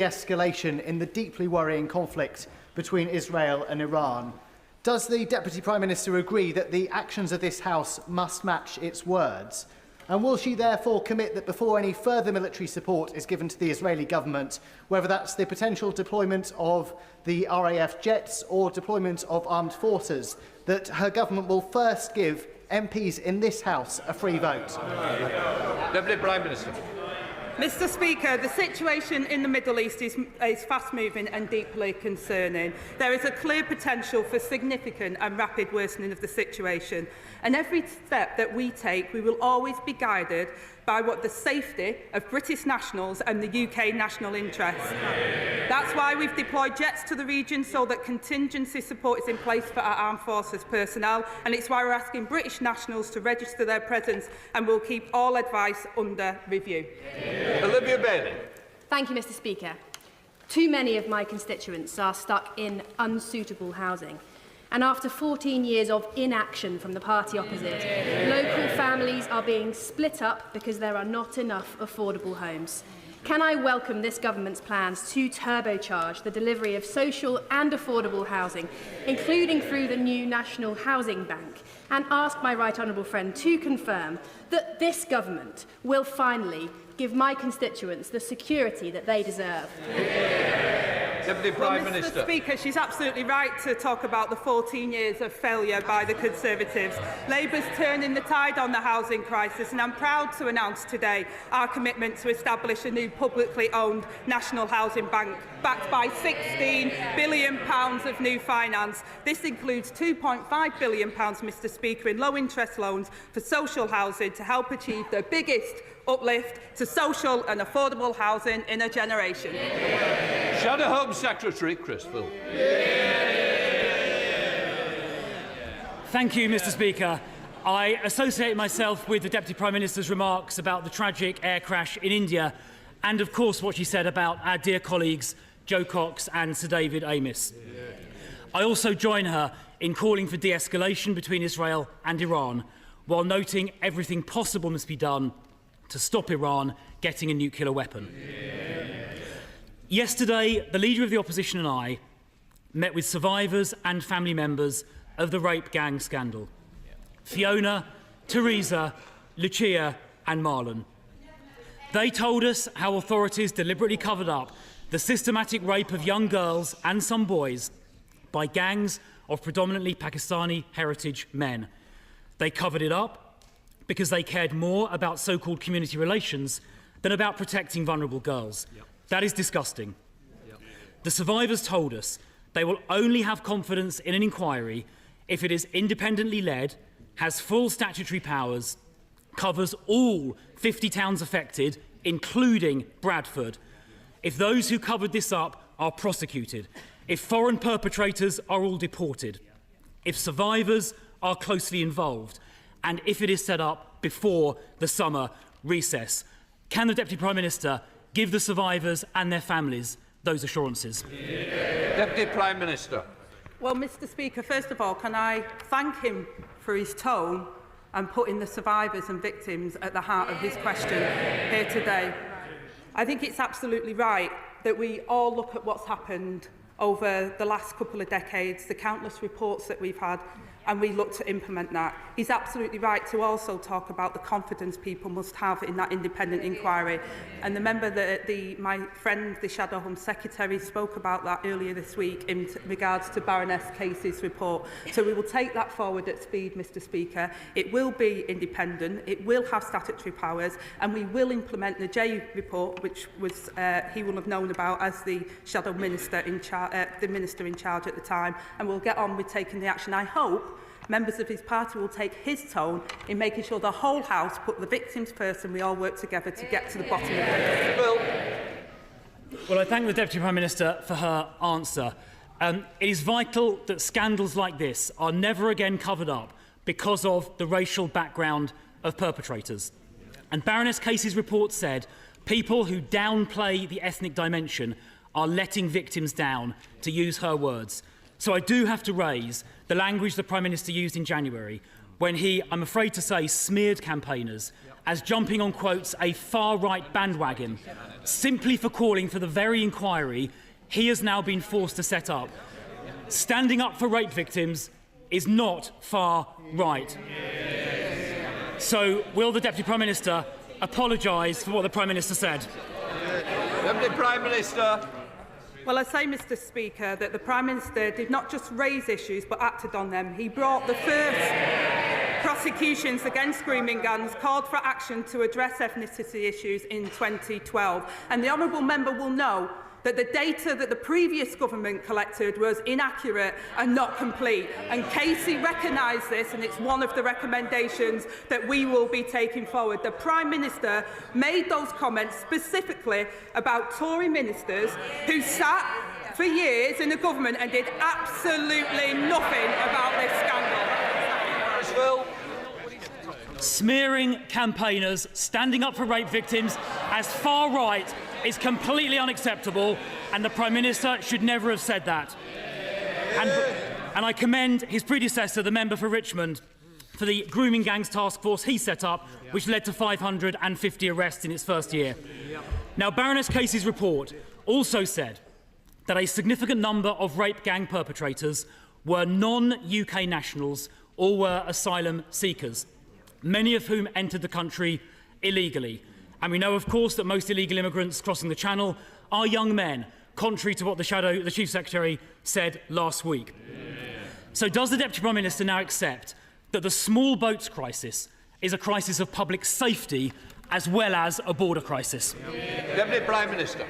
escalation in the deeply worrying conflict between Israel and Iran. Does the Deputy Prime Minister agree that the actions of this House must match its words? And will she therefore commit that before any further military support is given to the Israeli government, whether that's the potential deployment of the RAF jets or deployment of armed forces, that her government will first give MPs in this House a free vote? Deputy Prime Minister. Mr Speaker, the situation in the Middle East is fast-moving and deeply concerning. There is a clear potential for significant and rapid worsening of the situation. And every step that we take, we will always be guided by what the safety of British nationals and the UK national interest. That's why we've deployed jets to the region so that contingency support is in place for our armed forces personnel, and it's why we're asking British nationals to register their presence, and we'll keep all advice under review. Olivia Bailey. Thank you, Mr Speaker. Too many of my constituents are stuck in unsuitable housing. And after 14 years of inaction from the party opposite, local families are being split up because there are not enough affordable homes. Can I welcome this government's plans to turbocharge the delivery of social and affordable housing, including through the new National Housing Bank, and ask my right honourable friend to confirm that this government will finally give my constituents the security that they deserve? Deputy Prime Minister. Mr Speaker, she's absolutely right to talk about the 14 years of failure by the Conservatives. Labour's turning the tide on the housing crisis, and I'm proud to announce today our commitment to establish a new publicly owned National Housing Bank backed by £16 billion of new finance. This includes £2.5 billion, Mr Speaker, in low-interest loans for social housing to help achieve the biggest uplift to social and affordable housing in a generation. Shadow Home Secretary Chris Phil. Thank you, Mr Speaker. I associate myself with the Deputy Prime Minister's remarks about the tragic air crash in India and, of course, what she said about our dear colleagues Joe Cox and Sir David Amess. I also join her in calling for de-escalation between Israel and Iran, while noting everything possible must be done to stop Iran getting a nuclear weapon. Yesterday, the Leader of the Opposition and I met with survivors and family members of the rape gang scandal. Fiona, Teresa, Lucia and Marlon. They told us how authorities deliberately covered up the systematic rape of young girls and some boys by gangs of predominantly Pakistani heritage men. They covered it up because they cared more about so-called community relations than about protecting vulnerable girls. That is disgusting. The survivors told us they will only have confidence in an inquiry if it is independently led, has full statutory powers, covers all 50 towns affected, including Bradford, if those who covered this up are prosecuted, if foreign perpetrators are all deported, if survivors are closely involved, and if it is set up before the summer recess. Can the Deputy Prime Minister give the survivors and their families those assurances? Deputy Prime Minister. Well, Mr Speaker, first of all, can I thank him for his tone and putting the survivors and victims at the heart of his question here today. I think it's absolutely right that we all look at what's happened over the last couple of decades, the countless reports that we've had, and we look to implement that. He's absolutely right to also talk about the confidence people must have in that independent inquiry. And the member, my friend, the Shadow Home Secretary, spoke about that earlier this week in regards to Baroness Casey's report. So we will take that forward at speed, Mr Speaker. It will be independent, it will have statutory powers, and we will implement the J report, which was he will have known about as the Shadow Minister in charge, the Minister in charge at the time, and we'll get on with taking the action. I hope members of his party will take his tone in making sure the whole House put the victims first and we all work together to get to the bottom of it. Well, I thank the Deputy Prime Minister for her answer. It is vital that scandals like this are never again covered up because of the racial background of perpetrators. And Baroness Casey's report said people who downplay the ethnic dimension are letting victims down, to use her words. So I do have to raise the language the Prime Minister used in January, when he, I'm afraid to say, smeared campaigners as jumping on, quotes, a far-right bandwagon, simply for calling for the very inquiry he has now been forced to set up. Standing up for rape victims is not far right. So will the Deputy Prime Minister apologise for what the Prime Minister said? Deputy Prime Minister. Well, I say, Mr Speaker, that the Prime Minister did not just raise issues but acted on them. He brought the first prosecutions against grooming gangs, called for action to address ethnicity issues in 2012. And the honourable member will know that the data that the previous government collected was inaccurate and not complete. And Casey recognised this, and it's one of the recommendations that we will be taking forward. The Prime Minister made those comments specifically about Tory ministers who sat for years in the government and did absolutely nothing about this scandal. Smearing campaigners, standing up for rape victims as far right is completely unacceptable, and the Prime Minister should never have said that. And I commend his predecessor, the member for Richmond, for the grooming gangs task force he set up, which led to 550 arrests in its first year. Now, Baroness Casey's report also said that a significant number of rape gang perpetrators were non-UK nationals or were asylum seekers, many of whom entered the country illegally. And we know, of course, that most illegal immigrants crossing the Channel are young men, contrary to what the Chief Secretary said last week. So does the Deputy Prime Minister now accept that the small boats crisis is a crisis of public safety as well as a border crisis? Deputy Prime Minister.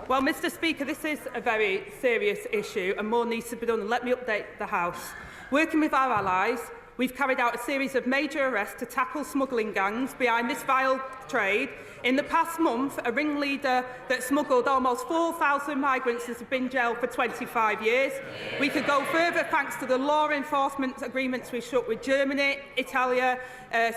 Well, Mr Speaker, this is a very serious issue and more needs to be done. And let me update the House. Working with our allies, we've carried out a series of major arrests to tackle smuggling gangs behind this vile trade. In the past month, a ringleader that smuggled almost 4,000 migrants has been jailed for 25 years. We could go further thanks to the law enforcement agreements we struck with Germany, Italy,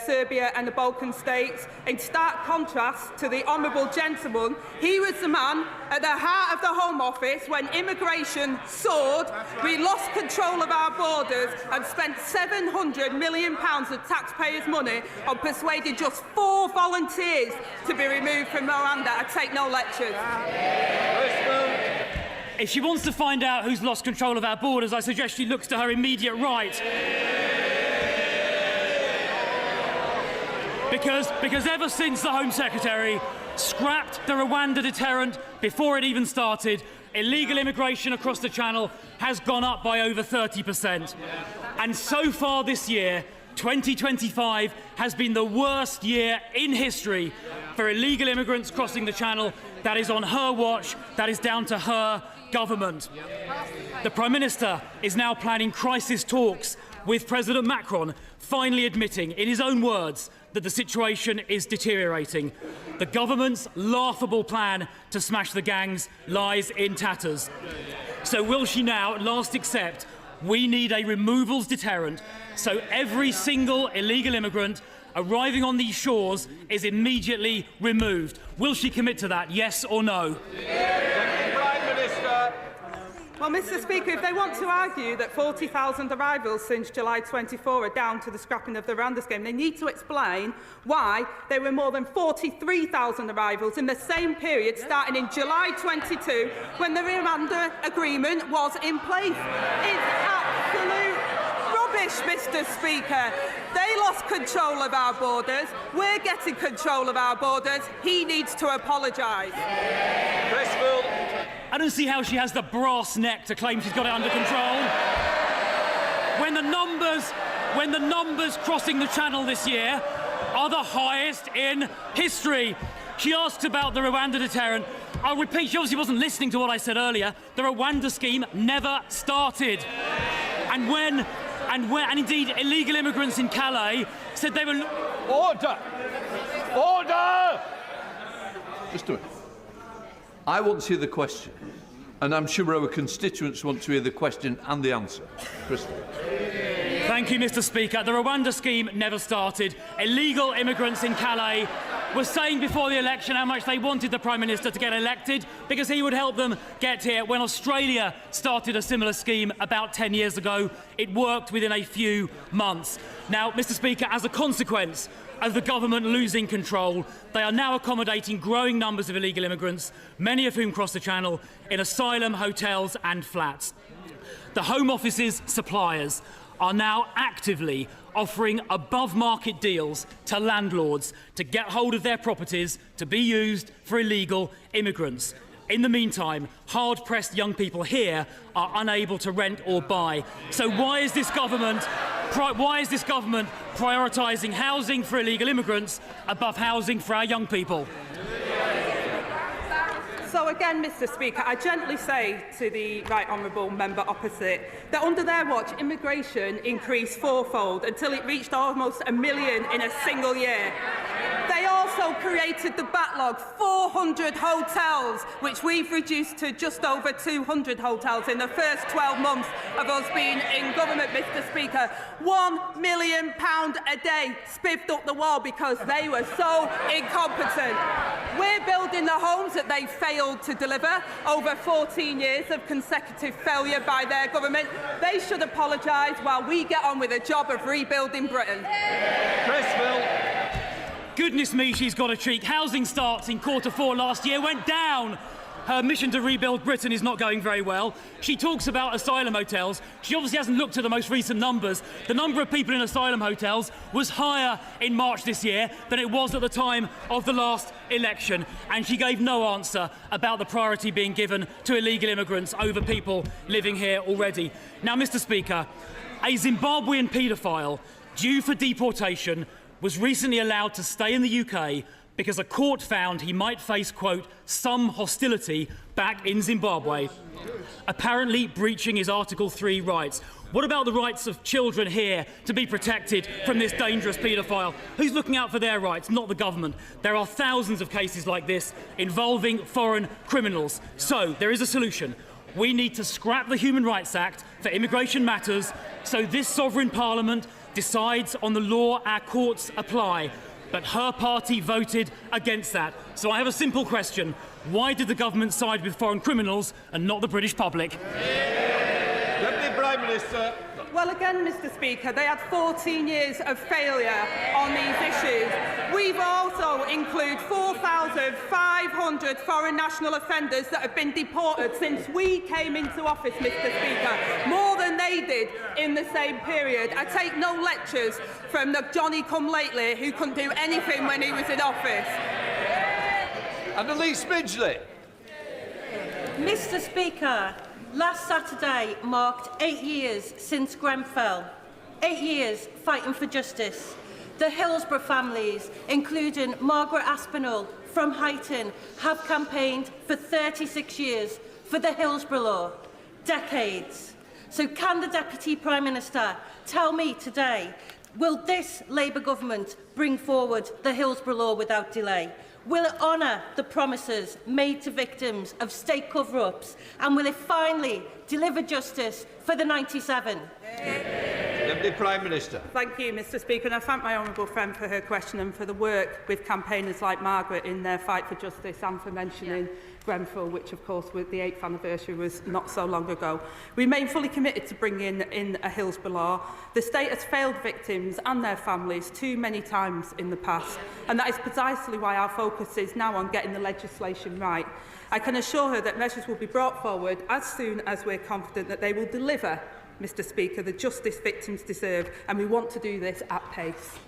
Serbia and the Balkan states. In stark contrast to the honourable gentleman, he was the man at the heart of the Home Office when immigration soared. We lost control of our borders and spent £700 million of taxpayers' money on persuading just 4 volunteers to be removed from Rwanda. I take no lectures. If she wants to find out who's lost control of our borders, I suggest she looks to her immediate right. Because ever since the Home Secretary scrapped the Rwanda deterrent before it even started, illegal immigration across the Channel has gone up by over 30%. And so far this year, 2025 has been the worst year in history for illegal immigrants crossing the Channel. That is on her watch. That is down to her government. The Prime Minister is now planning crisis talks with President Macron, finally admitting, in his own words, that the situation is deteriorating. The government's laughable plan to smash the gangs lies in tatters. So will she now at last accept we need a removals deterrent so every single illegal immigrant arriving on these shores is immediately removed? Will she commit to that, yes or no? Prime Minister. Well, Mr Speaker, if they want to argue that 40,000 arrivals since July 24 are down to the scrapping of the Rwanda scheme, they need to explain why there were more than 43,000 arrivals in the same period starting in July 22 when the Rwanda agreement was in place. It's absolute rubbish, Mr Speaker. They lost control of our borders. We're getting control of our borders. He needs to apologise. I don't see how she has the brass neck to claim she's got it under control. When the numbers crossing the Channel this year are the highest in history. She asks about the Rwanda deterrent. I'll repeat, she obviously wasn't listening to what I said earlier. The Rwanda scheme never started. And indeed illegal immigrants in Calais said they were... Order! Order! Just do it. I want to hear the question, and I'm sure our constituents want to hear the question and the answer. Crystal. Thank you, Mr Speaker. The Rwanda scheme never started. Illegal immigrants in Calais was saying before the election how much they wanted the Prime Minister to get elected because he would help them get here. When Australia started a similar scheme about 10 years ago, it worked within a few months. Now, Mr. Speaker, as a consequence of the government losing control, they are now accommodating growing numbers of illegal immigrants, many of whom cross the Channel, in asylum, hotels and flats. The Home Office's suppliers are now actively offering above-market deals to landlords to get hold of their properties to be used for illegal immigrants. In the meantime, hard-pressed young people here are unable to rent or buy. So why is this government prioritising housing for illegal immigrants above housing for our young people? So again, Mr. Speaker, I gently say to the right honourable member opposite that under their watch, immigration increased fourfold until it reached almost 1 million in a single year. They also created the backlog, 400 hotels, which we've reduced to just over 200 hotels in the first 12 months of us being in government, Mr. Speaker. £1 million a day spiffed up the wall because they were so incompetent. We're building the homes that they failed to deliver over 14 years of consecutive failure by their government. They should apologise while we get on with the job of rebuilding Britain. Goodness me, she's got a cheek. Housing starts in Q4 last year went down. Her mission to rebuild Britain is not going very well. She talks about asylum hotels. She obviously hasn't looked at the most recent numbers. The number of people in asylum hotels was higher in March this year than it was at the time of the last election. And she gave no answer about the priority being given to illegal immigrants over people living here already. Now, Mr. Speaker, a Zimbabwean paedophile due for deportation was recently allowed to stay in the UK because a court found he might face, quote, some hostility back in Zimbabwe, apparently breaching his Article 3 rights. What about the rights of children here to be protected from this dangerous paedophile? Who's looking out for their rights? Not the government. There are thousands of cases like this involving foreign criminals. So there is a solution. We need to scrap the Human Rights Act for immigration matters so this sovereign parliament decides on the law our courts apply. But her party voted against that. So I have a simple question. Why did the government side with foreign criminals and not the British public? Deputy Prime Minister. Well, again, Mr. Speaker, they had 14 years of failure on these issues. We've also included 4,500 foreign national offenders that have been deported since we came into office, Mr. Speaker, more than they did in the same period. I take no lectures from the Johnny-come-lately who couldn't do anything when he was in office. Annalise Midgley. Mr. Speaker, last Saturday marked 8 years since Grenfell. 8 years fighting for justice. The Hillsborough families, including Margaret Aspinall from Huyton, have campaigned for 36 years for the Hillsborough law. Decades. So can the Deputy Prime Minister tell me today, will this Labour government bring forward the Hillsborough law without delay? Will it honour the promises made to victims of state cover-ups? And will it finally deliver justice for the 97? Deputy Prime Minister. Thank you, Mr. Speaker, and I thank my honourable friend for her question and for the work with campaigners like Margaret in their fight for justice and for mentioning Grenfell, which of course with the 8th anniversary was not so long ago. We remain fully committed to bringing in a Hillsborough law. The state has failed victims and their families too many times in the past, and that is precisely why our focus is now on getting the legislation right. I can assure her that measures will be brought forward as soon as we're confident that they will deliver, Mr. Speaker, the justice victims deserve, and we want to do this at pace.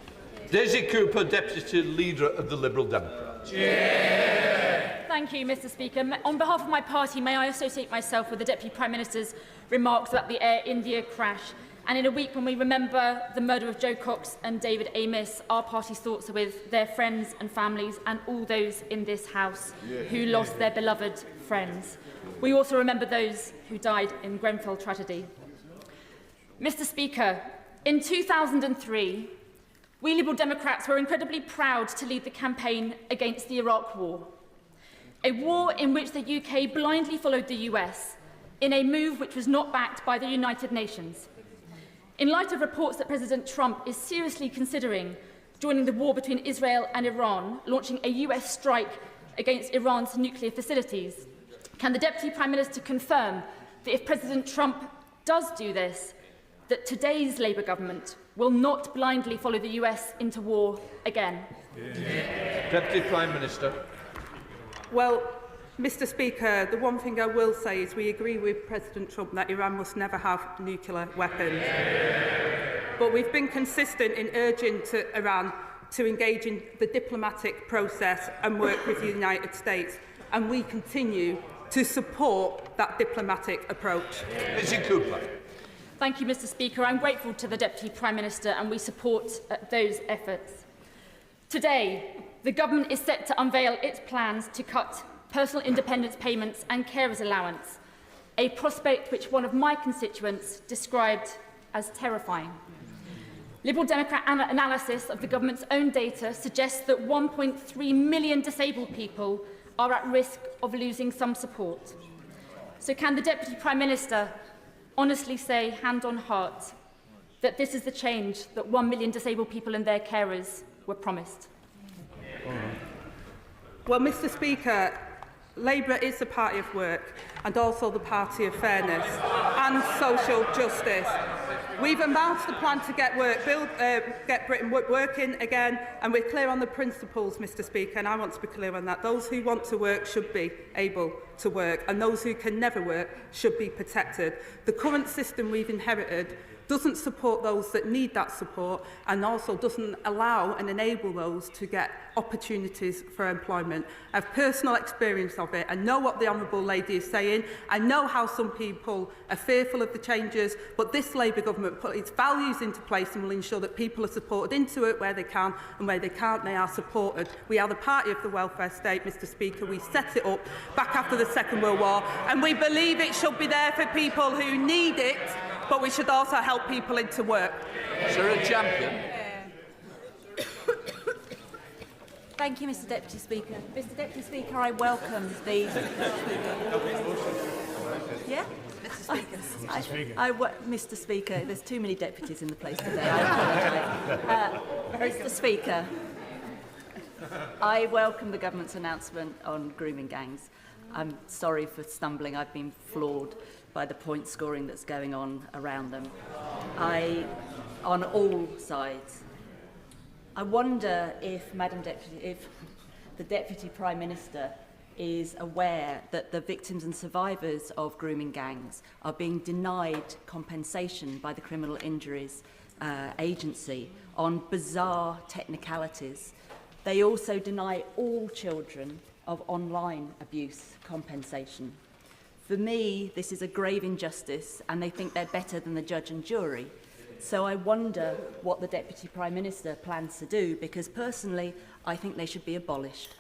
Daisy Cooper, Deputy Leader of the Liberal Democrats. Thank you, Mr. Speaker. On behalf of my party, may I associate myself with the Deputy Prime Minister's remarks about the Air India crash. And in a week when we remember the murder of Joe Cox and David Amos, our party's thoughts are with their friends and families and all those in this House who lost their beloved friends. We also remember those who died in Grenfell tragedy. Mr. Speaker, in 2003, we Liberal Democrats were incredibly proud to lead the campaign against the Iraq War, a war in which the UK blindly followed the US in a move which was not backed by the United Nations. In light of reports that President Trump is seriously considering joining the war between Israel and Iran, launching a US strike against Iran's nuclear facilities. Can the Deputy Prime Minister confirm that if President Trump does do this, that today's Labour government will not blindly follow the US into war again? Deputy Prime Minister. Well, Mr Speaker, the one thing I will say is we agree with President Trump that Iran must never have nuclear weapons. But we've been consistent in urging Iran to engage in the diplomatic process and work with the United States, and we continue to support that diplomatic approach. Lizzie Cooper. Thank you, Mr Speaker. I'm grateful to the Deputy Prime Minister and we support those efforts. Today, the Government is set to unveil its plans to cut personal independence payments and carers allowance, a prospect which one of my constituents described as terrifying. Liberal Democrat analysis of the Government's own data suggests that 1.3 million disabled people are at risk of losing some support. So can the Deputy Prime Minister honestly say, hand on heart, that this is the change that 1 million disabled people and their carers were promised? Well, Mr Speaker, Labour is the party of work and also the party of fairness and social justice. We've announced the plan to get Britain working again, and we're clear on the principles, Mr Speaker, and I want to be clear on that. Those who want to work should be able to work, and those who can never work should be protected. The current system we've inherited doesn't support those that need that support, and also doesn't allow and enable those to get opportunities for employment. I have personal experience of it. I know what the Honourable Lady is saying. I know how some people are fearful of the changes, but this Labour government put its values into place and will ensure that people are supported into it where they can, and where they can't, they are supported. We are the party of the welfare state, Mr Speaker. We set it up back after the Second World War, and we believe it should be there for people who need it, but we should also help people into work. Sarah Champion. Thank you, Mr Deputy Speaker. Mr Deputy Speaker, I welcome the... Yeah? Mr Speaker. Mr Speaker, there's too many deputies in the place today. I apologise. Mr Speaker, I welcome the government's announcement on grooming gangs. I'm sorry for stumbling. I've been floored by the point scoring that's going on around them. On all sides. I wonder if, if the Deputy Prime Minister is aware that the victims and survivors of grooming gangs are being denied compensation by the Criminal Injuries Agency on bizarre technicalities. They also deny all children of online abuse compensation. For me, this is a grave injustice, and they think they're better than the judge and jury. So I wonder what the Deputy Prime Minister plans to do, because personally, I think they should be abolished.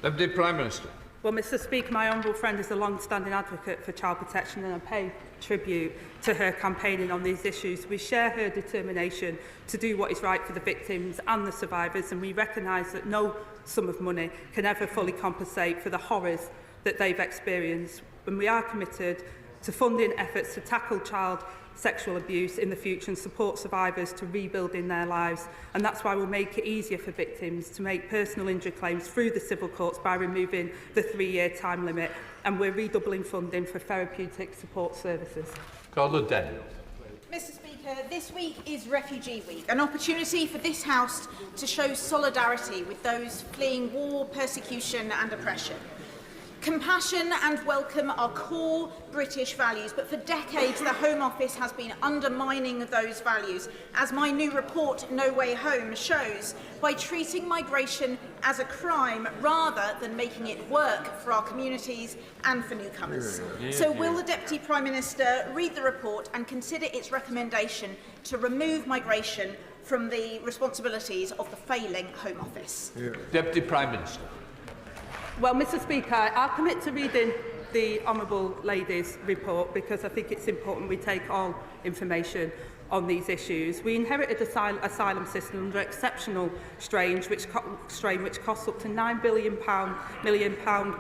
Deputy Prime Minister. Well, Mr Speaker, my honourable friend is a long-standing advocate for child protection, and I pay tribute to her campaigning on these issues. We share her determination to do what is right for the victims and the survivors, and we recognise that no sum of money can ever fully compensate for the horrors that they've experienced. And we are committed to funding efforts to tackle child sexual abuse in the future and support survivors to rebuilding their lives. And that's why we'll make it easier for victims to make personal injury claims through the civil courts by removing the 3-year time limit. And we're redoubling funding for therapeutic support services. Carla Daniel. Mr Speaker, this week is Refugee Week, an opportunity for this House to show solidarity with those fleeing war, persecution and oppression. Compassion and welcome are core British values, but for decades the Home Office has been undermining those values, as my new report, No Way Home, shows, by treating migration as a crime rather than making it work for our communities and for newcomers. So will the Deputy Prime Minister read the report and consider its recommendation to remove migration from the responsibilities of the failing Home Office? Deputy Prime Minister. Well, Mr Speaker, I'll commit to reading the Honourable Lady's report, because I think it's important we take all information on these issues. We inherited an asylum system under exceptional strain, which costs up to £9 million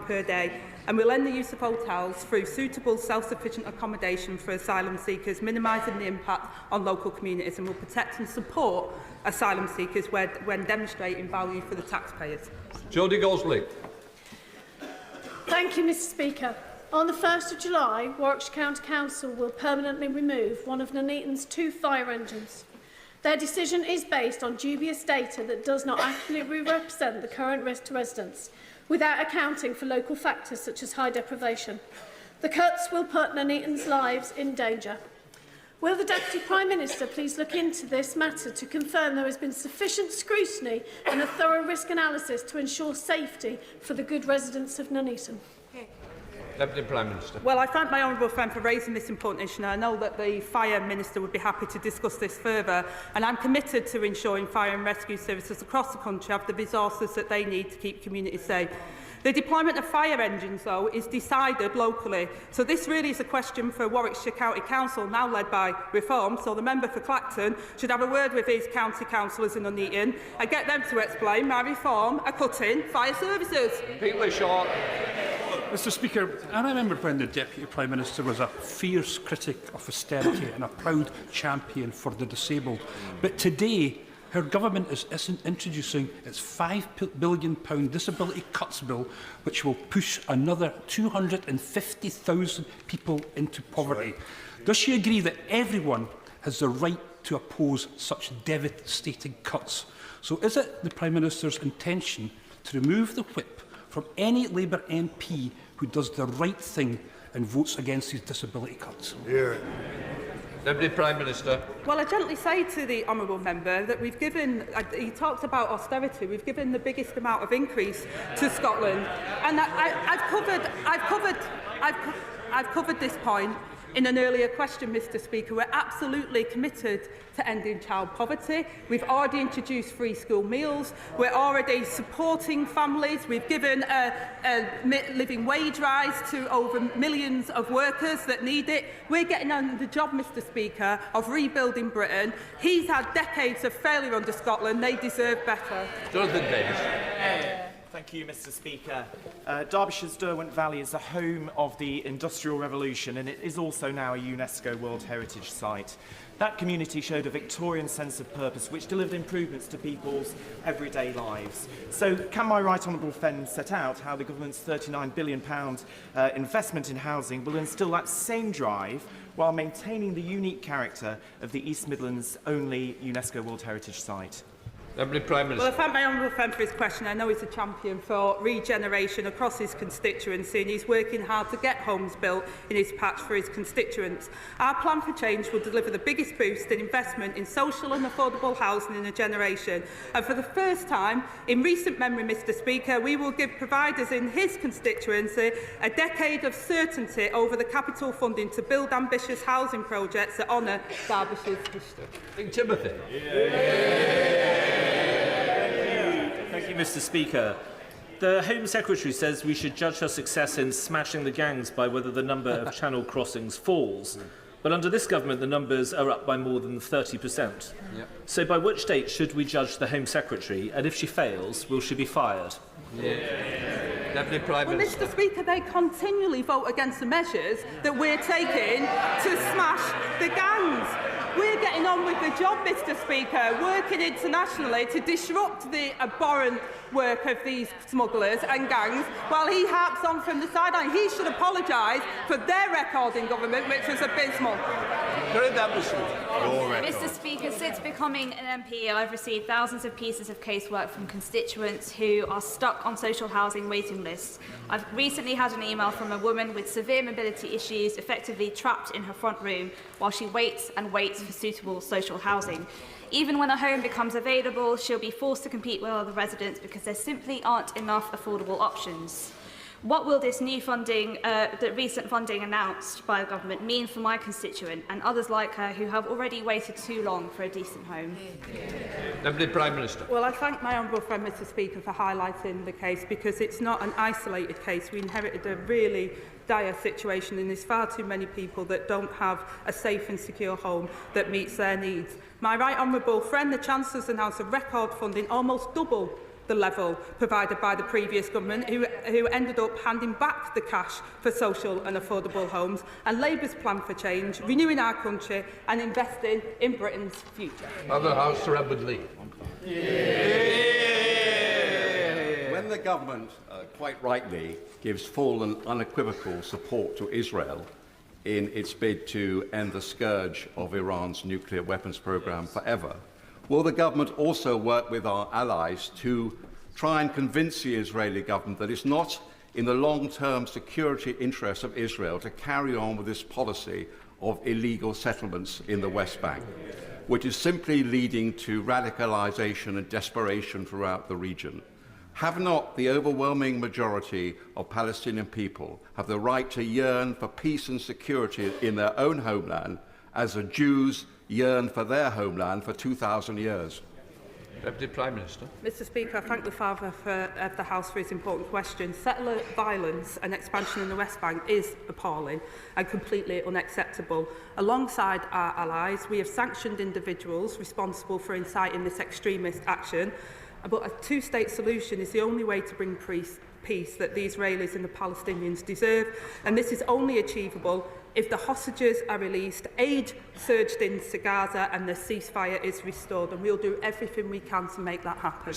per day, and will end the use of hotels through suitable self-sufficient accommodation for asylum seekers, minimising the impact on local communities, and will protect and support asylum seekers when demonstrating value for the taxpayers. Jodie Gosley. Thank you, Mr Speaker. On the 1st of July, Warwickshire County Council will permanently remove one of Nuneaton's 2 fire engines. Their decision is based on dubious data that does not accurately represent the current risk to residents, without accounting for local factors such as high deprivation. The cuts will put Nuneaton's lives in danger. Will the Deputy Prime Minister please look into this matter to confirm there has been sufficient scrutiny and a thorough risk analysis to ensure safety for the good residents of Nuneaton? Deputy Prime Minister. Well, I thank my honourable friend for raising this important issue, and I know that the Fire Minister would be happy to discuss this further, and I'm committed to ensuring fire and rescue services across the country have the resources that they need to keep communities safe. The deployment of fire engines, though, is decided locally. So this really is a question for Warwickshire County Council, now led by Reform. So the member for Clacton should have a word with his county councillors in Nuneaton and get them to explain why Reform are cutting fire services. Peter Short. Mr Speaker, I remember when the Deputy Prime Minister was a fierce critic of austerity and a proud champion for the disabled. But today, her government is introducing its £5 billion disability cuts bill, which will push another 250,000 people into poverty. Does she agree that everyone has the right to oppose such devastating cuts? So is it the Prime Minister's intention to remove the whip from any Labour MP who does the right thing and votes against these disability cuts? Yeah. Deputy Prime Minister. Well, I gently say to the honourable member that we've given, he talked about austerity, we've given the biggest amount of increase to Scotland. And I've covered this point in an earlier question, Mr Speaker. We're absolutely committed to ending child poverty. We've already introduced free school meals. We're already supporting families. We've given a living wage rise to over millions of workers that need it. We're getting on the job, Mr Speaker, of rebuilding Britain. He's had decades of failure under Scotland. They deserve better. Jonathan Davis. Thank you, Mr Speaker. Derbyshire's Derwent Valley is the home of the Industrial Revolution, and it is also now a UNESCO World Heritage Site. That community showed a Victorian sense of purpose which delivered improvements to people's everyday lives. So can my right honourable friend set out how the government's £39 billion investment in housing will instil that same drive while maintaining the unique character of the East Midlands' only UNESCO World Heritage Site? Deputy Prime Minister. Well, I thank my honourable friend for his question. I know he's a champion for regeneration across his constituency, and he's working hard to get homes built in his patch for his constituents. Our plan for change will deliver the biggest boost in investment in social and affordable housing in a generation. And for the first time in recent memory, Mr Speaker, we will give providers in his constituency a decade of certainty over the capital funding to build ambitious housing projects that honour Derbyshire's history. King Timothy. Thank you, Mr Speaker. The Home Secretary says we should judge her success in smashing the gangs by whether the number of channel crossings falls. But under this government, the numbers are up by more than 30%. Yep. So by which date should we judge the Home Secretary? And if she fails, will she be fired? Deputy Prime Minister. Mr Speaker, they continually vote against the measures that we're taking to smash the gangs. We're getting on with the job, Mr Speaker, working internationally to disrupt the abhorrent work of these smugglers and gangs, while he harps on from the sideline. He should apologise for their record in government, which was abysmal. Mr Speaker, since becoming an MP, I've received thousands of pieces of casework from constituents who are stuck on social housing waiting lists. I've recently had an email from a woman with severe mobility issues, effectively trapped in her front room while she waits and waits for suitable social housing. Even when a home becomes available, she'll be forced to compete with other residents because there simply aren't enough affordable options. What will this new funding, the recent funding announced by the government, mean for my constituent and others like her who have already waited too long for a decent home? Deputy Prime Minister. Well, I thank my honourable friend, Mr Speaker, for highlighting the case, because it's not an isolated case. We inherited a really dire situation, and there's far too many people that don't have a safe and secure home that meets their needs. My right honourable friend, the Chancellor's announced a record funding, almost double the level provided by the previous government, who ended up handing back the cash for social and affordable homes, and Labour's plan for change, renewing our country and investing in Britain's future. Other House, Sir Edward Lee. When the government, quite rightly, gives full and unequivocal support to Israel in its bid to end the scourge of Iran's nuclear weapons programme forever, will the government also work with our allies to try and convince the Israeli government that it's not in the long-term security interests of Israel to carry on with this policy of illegal settlements in the West Bank, which is simply leading to radicalisation and desperation throughout the region? Have not the overwhelming majority of Palestinian people have the right to yearn for peace and security in their own homeland, as the Jews yearn for their homeland for 2,000 years? Deputy Prime Minister. Mr Speaker, I thank the Father of the House for his important question. Settler violence and expansion in the West Bank is appalling and completely unacceptable. Alongside our allies, we have sanctioned individuals responsible for inciting this extremist action, but a two-state solution is the only way to bring peace that the Israelis and the Palestinians deserve, and this is only achievable if the hostages are released, aid surged into Gaza and the ceasefire is restored, and we'll do everything we can to make that happen.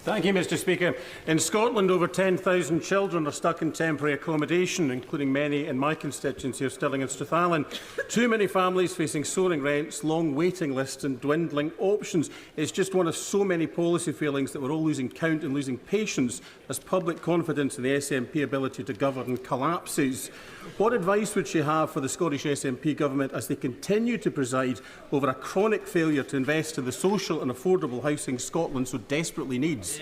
Thank you, Mr Speaker. In Scotland, over 10,000 children are stuck in temporary accommodation, including many in my constituency of Stirling and Strathallan. Too many families facing soaring rents, long waiting lists and dwindling options. It's just one of so many policy failings that we're all losing count and losing patience as public confidence in the SNP ability to govern collapses. What advice would she have for the Scottish SNP government as they continue to preside over a chronic failure to invest in the social and affordable housing Scotland so desperately needs?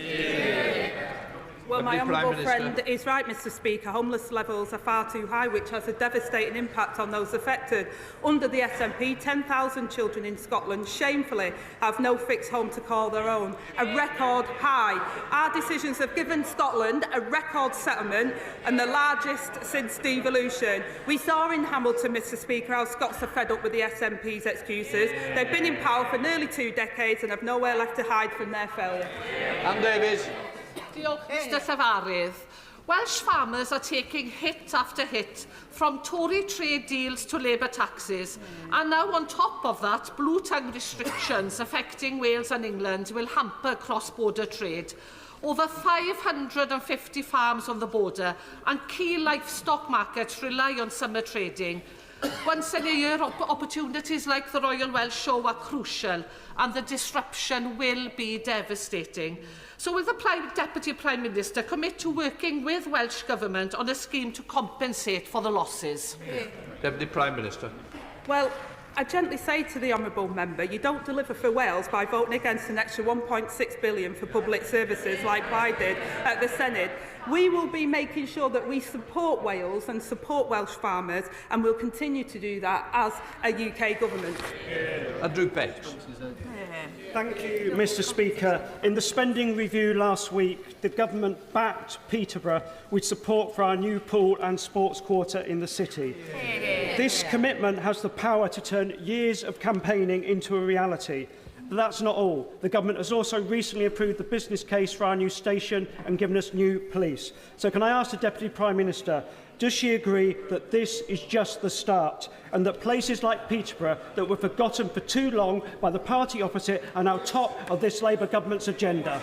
Well, my honourable friend is right, Mr Speaker. Homeless levels are far too high, which has a devastating impact on those affected. Under the SNP, 10,000 children in Scotland shamefully have no fixed home to call their own, a record high. Our decisions have given Scotland a record settlement and the largest since devolution. We saw in Hamilton, Mr Speaker, how Scots are fed up with the SNP's excuses. They've been in power for nearly 2 decades and have nowhere left to hide from their failure. Anne Davies. Diolch, Mr Llefarydd. Welsh farmers are taking hit after hit, from Tory trade deals to Labour taxes, and now on top of that, blue tongue restrictions affecting Wales and England will hamper cross-border trade. Over 550 farms on the border and key livestock markets rely on summer trading. Once in a year, opportunities like the Royal Welsh Show are crucial, and the disruption will be devastating. So will the Deputy Prime Minister commit to working with Welsh Government on a scheme to compensate for the losses? Deputy Prime Minister. Well, I gently say to the honourable member, you don't deliver for Wales by voting against an extra £1.6 billion for public services like I did at the Senate. We will be making sure that we support Wales and support Welsh farmers, and we'll continue to do that as a UK government. Andrew Bates. Thank you, Mr Speaker. In the spending review last week, the government backed Peterborough with support for our new pool and sports quarter in the city. This commitment has the power to turn years of campaigning into a reality. But that's not all. The government has also recently approved the business case for our new station and given us new police. So can I ask the Deputy Prime Minister, does she agree that this is just the start and that places like Peterborough that were forgotten for too long by the party opposite are now top of this Labour government's agenda?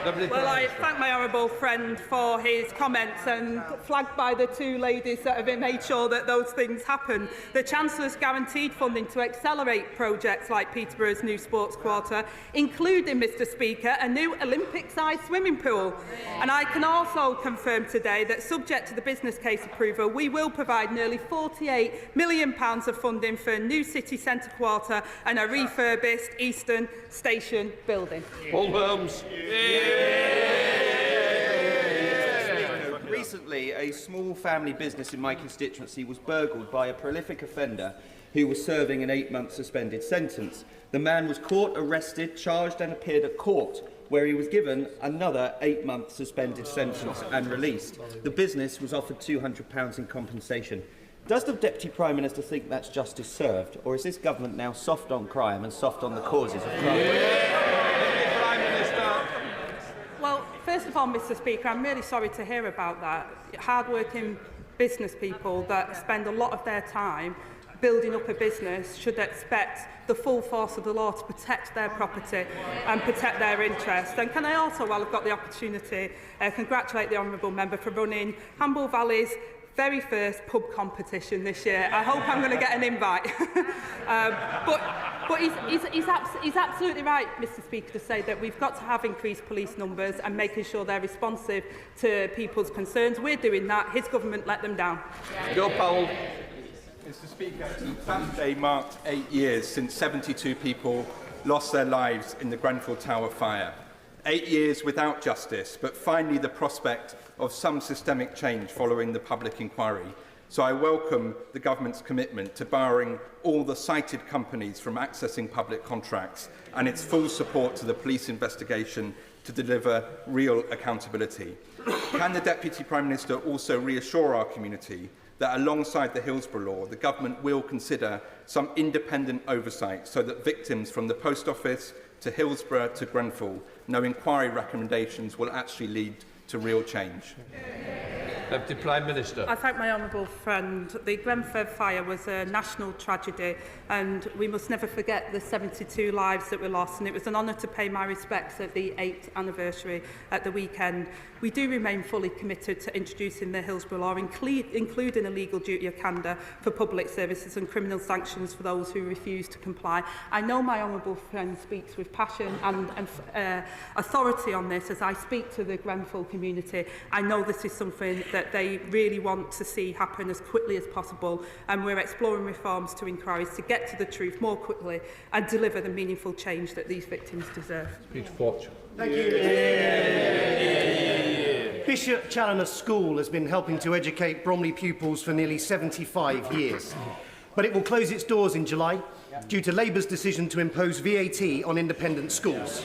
Well, I thank my honourable friend for his comments and flagged by the two ladies that have made sure that those things happen. The Chancellor's guaranteed funding to accelerate projects like Peterborough's new sports quarter, including, Mr Speaker, a new Olympic-sized swimming pool. And I can also confirm today that, subject to the business case approval, we will provide nearly £48 million of funding for a new city centre quarter and a refurbished Eastern Station building. Paul Holmes. Recently, a small family business in my constituency was burgled by a prolific offender who was serving an 8-month suspended sentence. The man was caught, arrested, charged and appeared at court, where he was given another 8-month suspended sentence and released. The business was offered £200 in compensation. Does the Deputy Prime Minister think that's justice served, or is this government now soft on crime and soft on the causes of crime? Deputy Prime Minister. all, Mr Speaker, I'm really sorry to hear about that. Hard-working business people that spend a lot of their time building up a business should expect the full force of the law to protect their property and protect their interests. And can I also, while I've got the opportunity, congratulate the Honourable Member for running Hamble Valley's very first pub competition this year. I hope I'm going to get an invite. But he's absolutely right, Mr Speaker, to say that we've got to have increased police numbers and making sure they're responsive to people's concerns. We're doing that. His government let them down. Joe Powell. Mr Speaker, Saturday marked 8 years since 72 people lost their lives in the Grenfell Tower fire. 8 years without justice, but finally the prospect of some systemic change following the public inquiry. So I welcome the government's commitment to barring all the cited companies from accessing public contracts and its full support to the police investigation to deliver real accountability. Can the Deputy Prime Minister also reassure our community that alongside the Hillsborough law, the government will consider some independent oversight so that victims from the Post Office to Hillsborough to Grenfell know inquiry recommendations will actually lead to real change? Deputy Prime Minister. I thank my honourable friend. The Grenfell fire was a national tragedy, and we must never forget the 72 lives that were lost, and it was an honour to pay my respects at the 8th anniversary at the weekend. We do remain fully committed to introducing the Hillsborough law, including a legal duty of candour for public services and criminal sanctions for those who refuse to comply. I know my honourable friend speaks with passion and authority on this as I speak to the Grenfell community. I know this is something that they really want to see happen as quickly as possible, and we're exploring reforms to inquiries to get to the truth more quickly and deliver the meaningful change that these victims deserve. Speech fortune. Thank you. Bishop Challoner School has been helping to educate Bromley pupils for nearly 75 years. But it will close its doors in July due to Labour's decision to impose VAT on independent schools.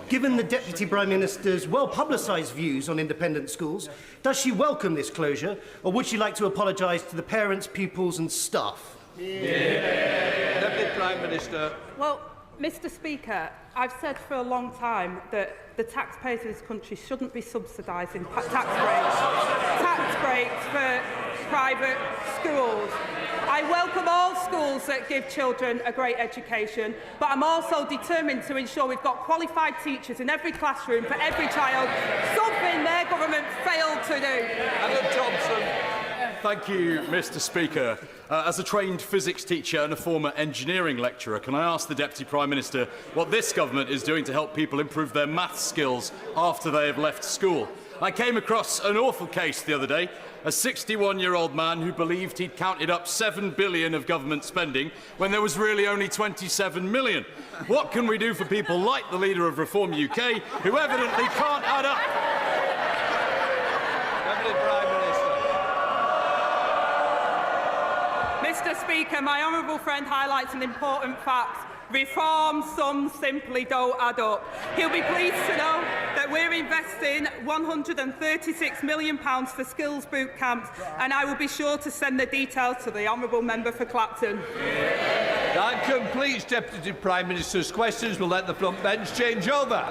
Given the Deputy Prime Minister's well-publicised views on independent schools, does she welcome this closure, or would she like to apologise to the parents, pupils and staff? Yeah. Deputy Prime Minister. Well, Mr Speaker, I've said for a long time that the taxpayers of this country shouldn't be subsidising tax breaks for private schools. I welcome all schools that give children a great education, but I'm also determined to ensure we've got qualified teachers in every classroom for every child, something their government failed to do. Alan Johnson. Thank you, Mr Speaker. As a trained physics teacher and a former engineering lecturer, can I ask the Deputy Prime Minister what this government is doing to help people improve their maths skills after they have left school? I came across an awful case the other day. A 61-year-old man who believed he'd counted up 7 billion of government spending when there was really only 27 million. What can we do for people like the leader of Reform UK, who evidently can't add up? Deputy Prime Minister. Mr Speaker, my honourable friend highlights an important fact. Reform sums simply don't add up. He'll be pleased to know that we're investing £136 million for skills boot camps, and I will be sure to send the details to the honourable member for Clapton. That completes Deputy Prime Minister's questions. We'll let the front bench change over.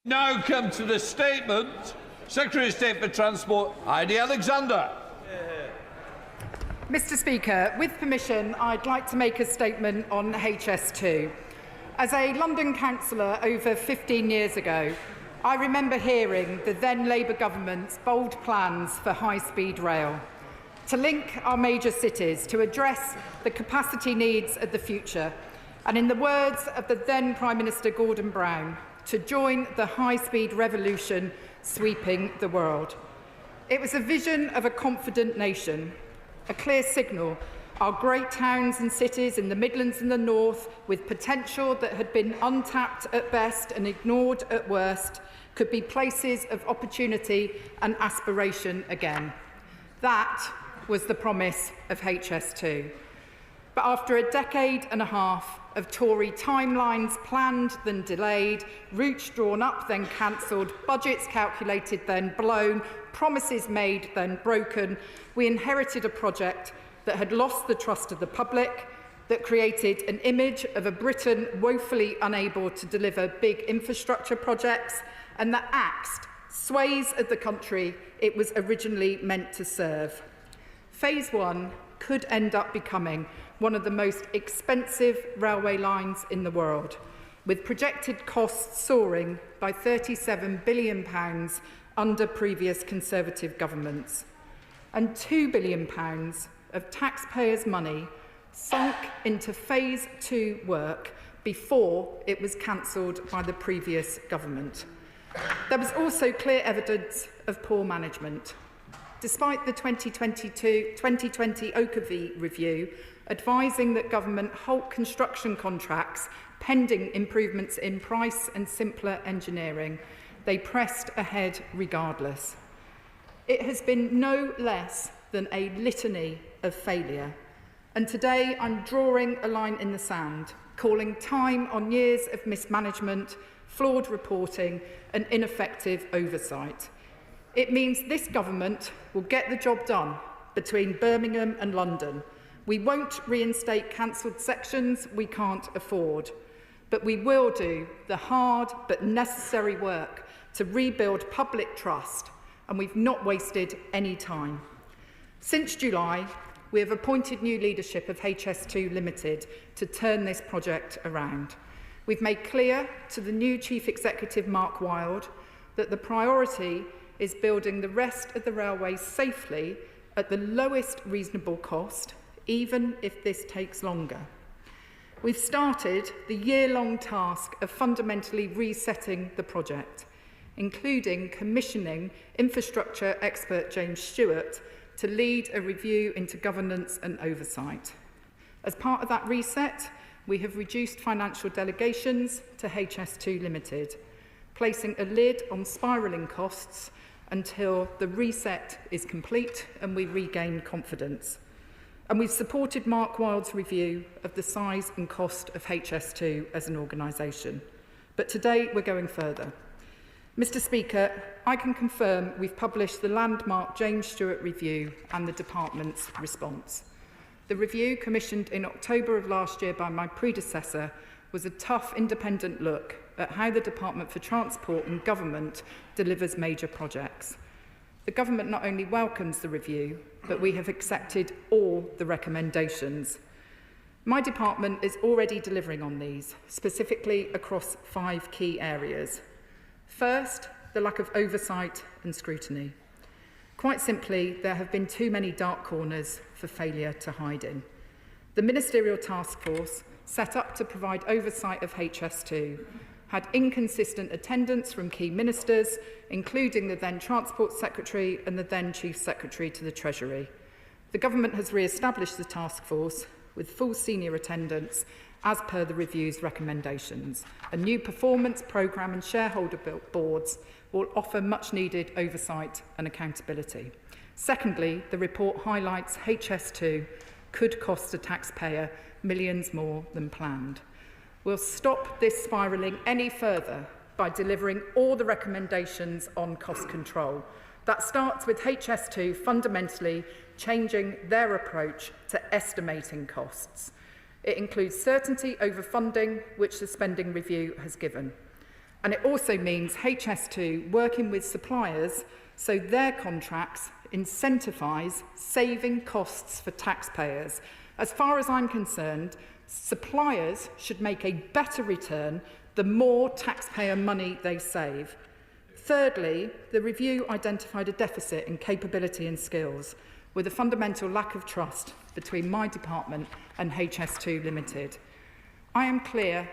Now come to the statement. Secretary of State for Transport, Heidi Alexander. Mr Speaker, with permission, I'd like to make a statement on HS2. As a London councillor over 15 years ago, I remember hearing the then Labour government's bold plans for high-speed rail to link our major cities to address the capacity needs of the future. And in the words of the then Prime Minister Gordon Brown, to join the high-speed revolution sweeping the world. It was a vision of a confident nation, a clear signal. Our great towns and cities in the Midlands and the North, with potential that had been untapped at best and ignored at worst, could be places of opportunity and aspiration again. That was the promise of HS2. But after a decade and a half of Tory timelines planned then delayed, routes drawn up then cancelled, budgets calculated then blown, promises made then broken, we inherited a project that had lost the trust of the public, that created an image of a Britain woefully unable to deliver big infrastructure projects, and that axed swathes of the country it was originally meant to serve. Phase 1 could end up becoming one of the most expensive railway lines in the world, with projected costs soaring by £37 billion under previous Conservative governments, and £2 billion of taxpayers' money sunk into Phase 2 work before it was cancelled by the previous government. There was also clear evidence of poor management. Despite the 2020 Okavi review advising that government halt construction contracts pending improvements in price and simpler engineering, they pressed ahead regardless. It has been no less than a litany of failure. And today I'm drawing a line in the sand, calling time on years of mismanagement, flawed reporting and ineffective oversight. It means this government will get the job done between Birmingham and London. We won't reinstate cancelled sections we can't afford, but we will do the hard but necessary work to rebuild public trust, and we've not wasted any time. Since July, we have appointed new leadership of HS2 Limited to turn this project around. We've made clear to the new Chief Executive, Mark Wilde, that the priority is building the rest of the railway safely at the lowest reasonable cost, even if this takes longer. We've started the year-long task of fundamentally resetting the project, including commissioning infrastructure expert James Stewart to lead a review into governance and oversight. As part of that reset, we have reduced financial delegations to HS2 Limited, placing a lid on spiralling costs until the reset is complete and we regain confidence. And we've supported Mark Wilde's review of the size and cost of HS2 as an organisation. But today we're going further. Mr. Speaker, I can confirm we've published the landmark James Stewart review and the department's response. The review, commissioned in October of last year by my predecessor, was a tough, independent look at how the Department for Transport and Government delivers major projects. The Government not only welcomes the review, but we have accepted all the recommendations. My department is already delivering on these, specifically across 5 key areas. First, the lack of oversight and scrutiny. Quite simply, there have been too many dark corners for failure to hide in. The Ministerial Task Force, set up to provide oversight of HS2, had inconsistent attendance from key ministers, including the then Transport Secretary and the then Chief Secretary to the Treasury. The Government has re-established the task force with full senior attendance as per the review's recommendations. A new performance programme and shareholder boards will offer much needed oversight and accountability. Secondly, the report highlights HS2 could cost the taxpayer millions more than planned. We'll stop this spiralling any further by delivering all the recommendations on cost control. That starts with HS2 fundamentally changing their approach to estimating costs. It includes certainty over funding, which the spending review has given. And it also means HS2 working with suppliers so their contracts incentivise saving costs for taxpayers. As far as I'm concerned, suppliers should make a better return the more taxpayer money they save. Thirdly, the review identified a deficit in capability and skills, with a fundamental lack of trust between my department and HS2 Limited. I am clear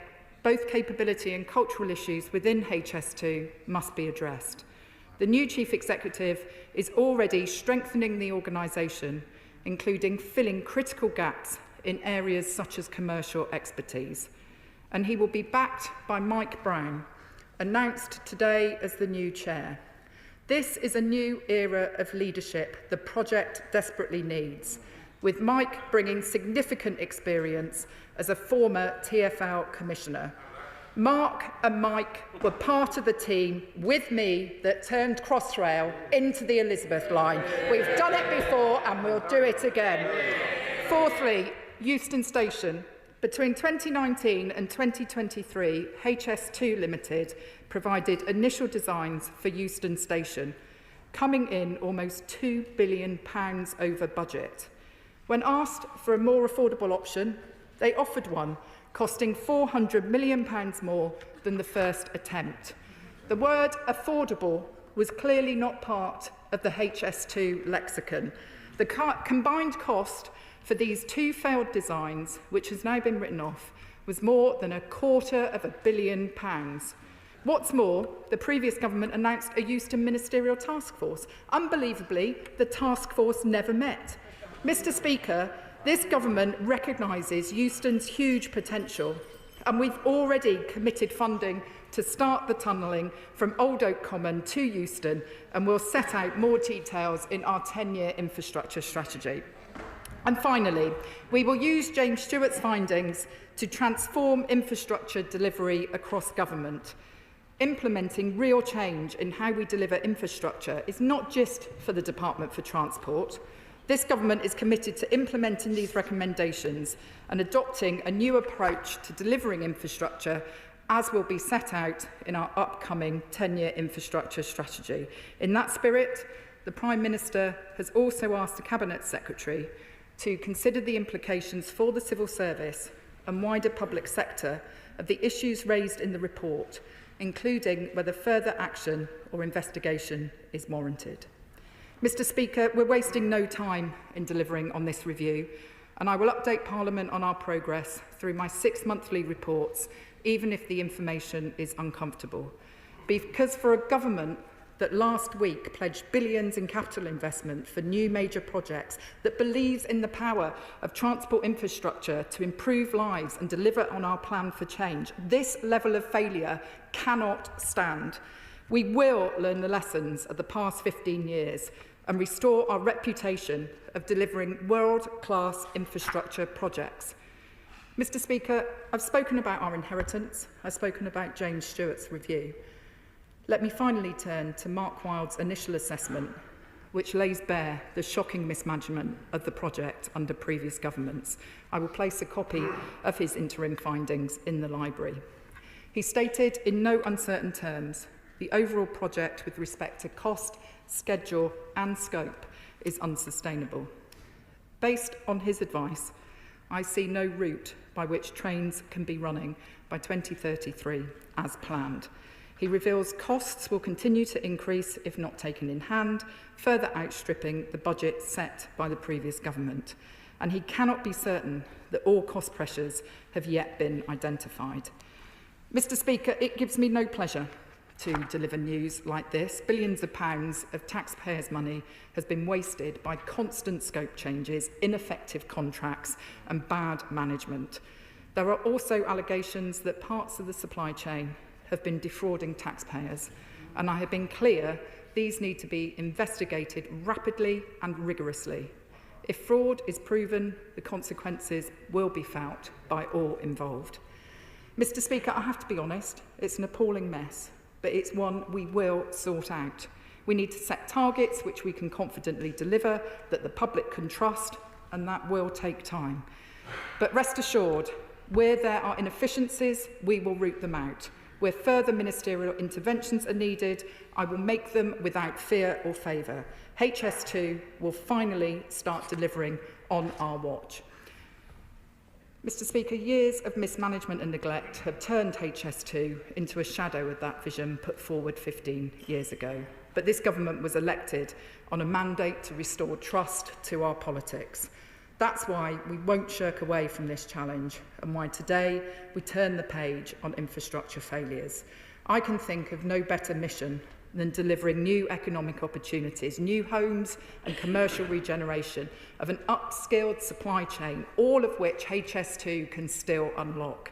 both capability and cultural issues within HS2 must be addressed. The new Chief Executive is already strengthening the organisation, including filling critical gaps in areas such as commercial expertise. And he will be backed by Mike Brown, announced today as the new chair. This is a new era of leadership the project desperately needs, with Mike bringing significant experience as a former TfL commissioner. Mark and Mike were part of the team with me that turned Crossrail into the Elizabeth line. We've done it before and we'll do it again. Fourthly, Euston Station. Between 2019 and 2023, HS2 Limited provided initial designs for Euston Station, coming in almost £2 billion over budget. When asked for a more affordable option, they offered one, costing £400 million more than the first attempt. The word affordable was clearly not part of the HS2 lexicon. The combined cost for these two failed designs, which has now been written off, was more than £250 million. What's more, the previous government announced a Euston ministerial task force. Unbelievably, the task force never met. Mr. Speaker, this government recognises Euston's huge potential, and we've already committed funding to start the tunnelling from Old Oak Common to Euston, and we'll set out more details in our 10-year infrastructure strategy. And finally, we will use James Stewart's findings to transform infrastructure delivery across government. Implementing real change in how we deliver infrastructure is not just for the Department for Transport. This government is committed to implementing these recommendations and adopting a new approach to delivering infrastructure, as will be set out in our upcoming 10-year infrastructure strategy. In that spirit, the Prime Minister has also asked the Cabinet Secretary to consider the implications for the civil service and wider public sector of the issues raised in the report, including whether further action or investigation is warranted. Mr. Speaker, we're wasting no time in delivering on this review, and I will update Parliament on our progress through my 6 monthly reports, even if the information is uncomfortable. Because for a government that last week pledged billions in capital investment for new major projects, that believes in the power of transport infrastructure to improve lives and deliver on our plan for change, this level of failure cannot stand. We will learn the lessons of the past 15 years and restore our reputation of delivering world-class infrastructure projects. Mr. Speaker, I've spoken about our inheritance. I've spoken about James Stewart's review. Let me finally turn to Mark Wilde's initial assessment, which lays bare the shocking mismanagement of the project under previous governments. I will place a copy of his interim findings in the library. He stated in no uncertain terms, the overall project with respect to cost, schedule and scope is unsustainable. Based on his advice, I see no route by which trains can be running by 2033 as planned. He reveals costs will continue to increase if not taken in hand, further outstripping the budget set by the previous government. And he cannot be certain that all cost pressures have yet been identified. Mr. Speaker, it gives me no pleasure to deliver news like this. Billions of pounds of taxpayers' money has been wasted by constant scope changes, ineffective contracts and bad management. There are also allegations that parts of the supply chain have been defrauding taxpayers, and I have been clear these need to be investigated rapidly and rigorously. If fraud is proven, the consequences will be felt by all involved. Mr. Speaker, I have to be honest, it's an appalling mess, but it's one we will sort out. We need to set targets which we can confidently deliver, that the public can trust, and that will take time. But rest assured, where there are inefficiencies, we will root them out. Where further ministerial interventions are needed, I will make them without fear or favour. HS2 will finally start delivering on our watch. Mr. Speaker, years of mismanagement and neglect have turned HS2 into a shadow of that vision put forward 15 years ago. But this government was elected on a mandate to restore trust to our politics. That's why we won't shirk away from this challenge and why today we turn the page on infrastructure failures. I can think of no better mission than delivering new economic opportunities, new homes and commercial regeneration of an upskilled supply chain, all of which HS2 can still unlock.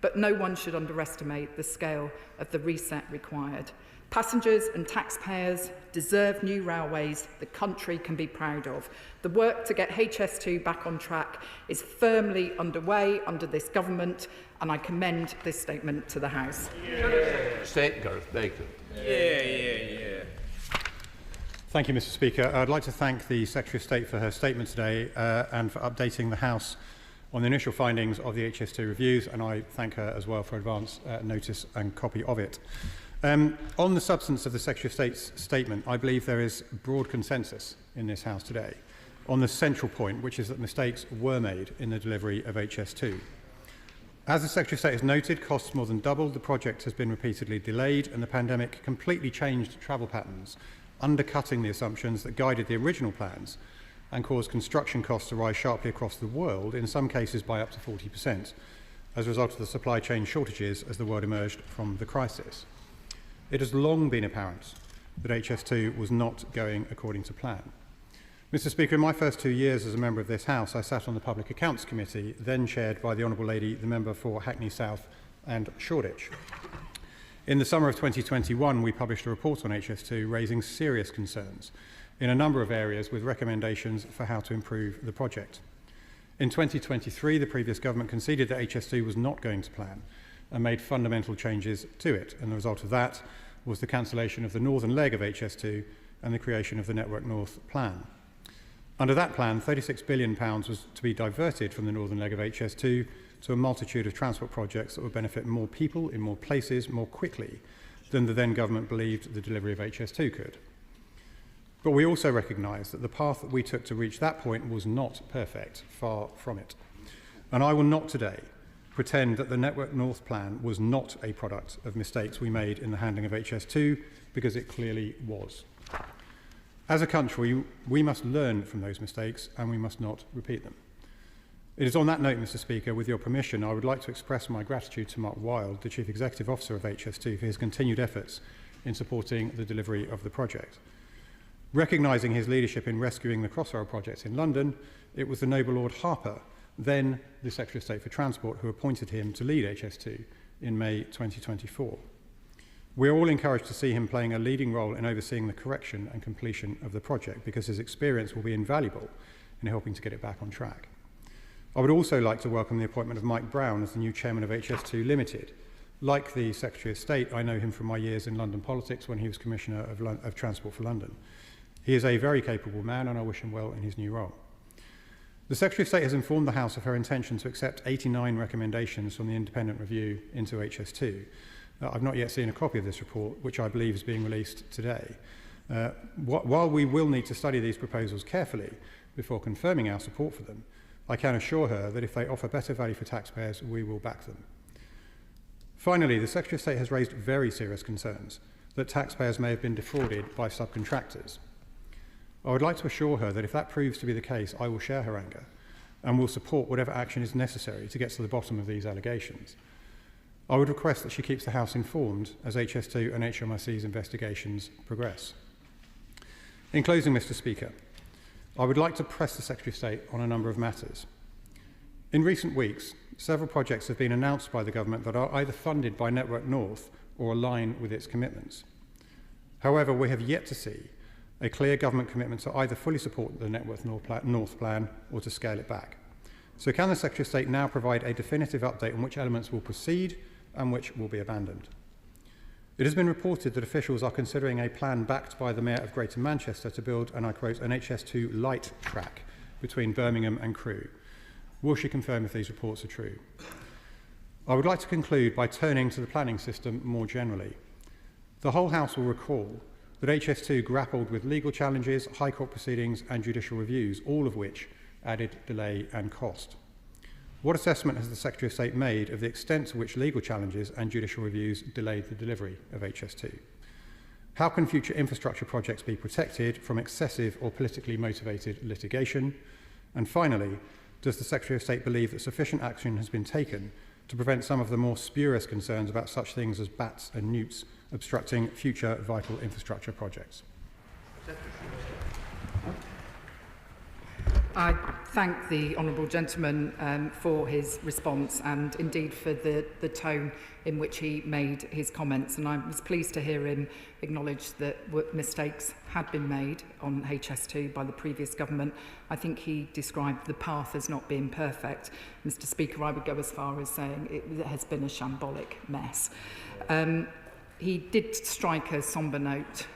But no one should underestimate the scale of the reset required. Passengers and taxpayers deserve new railways the country can be proud of. The work to get HS2 back on track is firmly underway under this government, and I commend this statement to the House. State Gareth Bacon. Thank you, Mr. Speaker. I'd like to thank the Secretary of State for her statement today and for updating the House on the initial findings of the HS2 reviews, and I thank her as well for advance notice and copy of it. On the substance of the Secretary of State's statement, I believe there is broad consensus in this House today on the central point, which is that mistakes were made in the delivery of HS2. As the Secretary of State has noted, costs more than doubled, the project has been repeatedly delayed, and the pandemic completely changed travel patterns, undercutting the assumptions that guided the original plans and caused construction costs to rise sharply across the world, in some cases by up to 40%, as a result of the supply chain shortages as the world emerged from the crisis. It has long been apparent that HS2 was not going according to plan. Mr. Speaker, in my first 2 years as a member of this House, I sat on the Public Accounts Committee, then chaired by the Honourable Lady, the member for Hackney South and Shoreditch. In the summer of 2021, we published a report on HS2 raising serious concerns in a number of areas with recommendations for how to improve the project. In 2023, the previous government conceded that HS2 was not going to plan and made fundamental changes to it, and the result of that was the cancellation of the northern leg of HS2 and the creation of the Network North plan. Under that plan, £36 billion was to be diverted from the northern leg of HS2 to a multitude of transport projects that would benefit more people in more places more quickly than the then government believed the delivery of HS2 could. But we also recognise that the path that we took to reach that point was not perfect, far from it. And I will not today pretend that the Network North plan was not a product of mistakes we made in the handling of HS2, because it clearly was. As a country, we must learn from those mistakes and we must not repeat them. It is on that note, Mr. Speaker, with your permission, I would like to express my gratitude to Mark Wilde, the Chief Executive Officer of HS2, for his continued efforts in supporting the delivery of the project. Recognising his leadership in rescuing the Crossrail project in London, it was the Noble Lord Harper, then the Secretary of State for Transport, who appointed him to lead HS2 in May 2024. We are all encouraged to see him playing a leading role in overseeing the correction and completion of the project, because his experience will be invaluable in helping to get it back on track. I would also like to welcome the appointment of Mike Brown as the new chairman of HS2 Limited. Like the Secretary of State, I know him from my years in London politics when he was Commissioner of Transport for London. He is a very capable man, and I wish him well in his new role. The Secretary of State has informed the House of her intention to accept 89 recommendations from the independent review into HS2. I've not yet seen a copy of this report, which I believe is being released today. While we will need to study these proposals carefully before confirming our support for them, I can assure her that if they offer better value for taxpayers, we will back them. Finally, the Secretary of State has raised very serious concerns that taxpayers may have been defrauded by subcontractors. I would like to assure her that if that proves to be the case, I will share her anger and will support whatever action is necessary to get to the bottom of these allegations. I would request that she keeps the House informed as HS2 and HMRC's investigations progress. In closing, Mr. Speaker, I would like to press the Secretary of State on a number of matters. In recent weeks, several projects have been announced by the government that are either funded by Network North or align with its commitments. However, we have yet to see a clear government commitment to either fully support the Network North plan or to scale it back. So can the Secretary of State now provide a definitive update on which elements will proceed and which will be abandoned? It has been reported that officials are considering a plan backed by the Mayor of Greater Manchester to build, and I quote, an HS2 light track between Birmingham and Crewe. Will she confirm if these reports are true? I would like to conclude by turning to the planning system more generally. The whole House will recall that HS2 grappled with legal challenges, High Court proceedings and judicial reviews, all of which added delay and cost. What assessment has the Secretary of State made of the extent to which legal challenges and judicial reviews delayed the delivery of HS2? How can future infrastructure projects be protected from excessive or politically motivated litigation? And finally, does the Secretary of State believe that sufficient action has been taken to prevent some of the more spurious concerns about such things as bats and newts obstructing future vital infrastructure projects? I thank the honourable gentleman for his response and indeed for the tone in which he made his comments, and I was pleased to hear him acknowledge that mistakes had been made on HS2 by the previous government. I think he described the path as not being perfect. Mr. Speaker, I would go as far as saying it has been a shambolic mess. He did strike a sombre note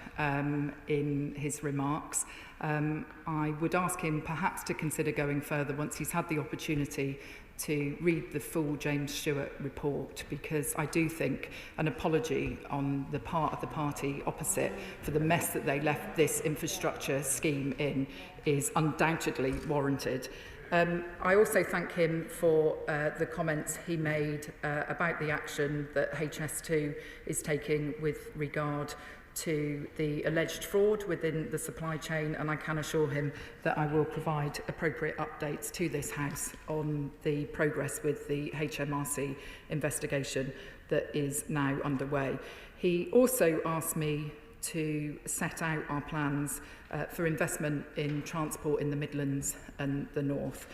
in his remarks. I would ask him perhaps to consider going further once he's had the opportunity to read the full James Stewart report, because I do think an apology on the part of the party opposite for the mess that they left this infrastructure scheme in is undoubtedly warranted. I also thank him for the comments he made about the action that HS2 is taking with regard to the alleged fraud within the supply chain, and I can assure him that I will provide appropriate updates to this House on the progress with the HMRC investigation that is now underway. He also asked me to set out our plans for investment in transport in the Midlands and the North.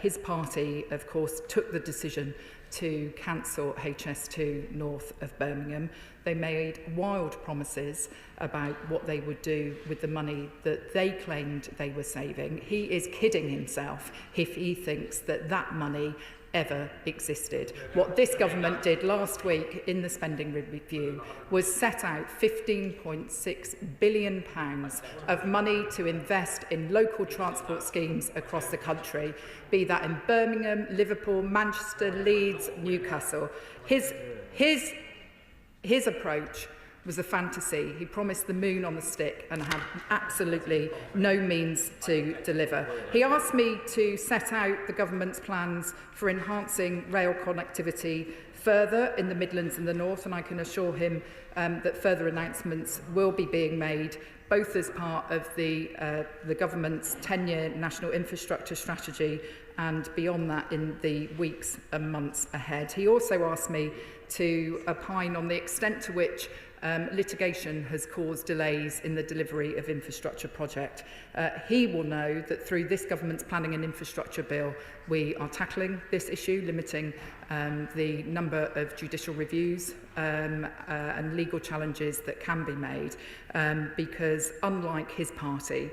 His party, of course, took the decision to cancel HS2 north of Birmingham. They made wild promises about what they would do with the money that they claimed they were saving. He is kidding himself if he thinks that that money ever existed. What this government did last week in the spending review was set out £15.6 billion of money to invest in local transport schemes across the country, be that in Birmingham, Liverpool, Manchester, Leeds, Newcastle. His approach was a fantasy. He promised the moon on the stick and had absolutely no means to deliver. He asked me to set out the government's plans for enhancing rail connectivity further in the Midlands and the North, and I can assure him that further announcements will be being made, both as part of the government's 10-year national infrastructure strategy and beyond that in the weeks and months ahead. He also asked me to opine on the extent to which litigation has caused delays in the delivery of infrastructure project. He will know that through this government's planning and infrastructure bill, we are tackling this issue, limiting the number of judicial reviews and legal challenges that can be made, because unlike his party,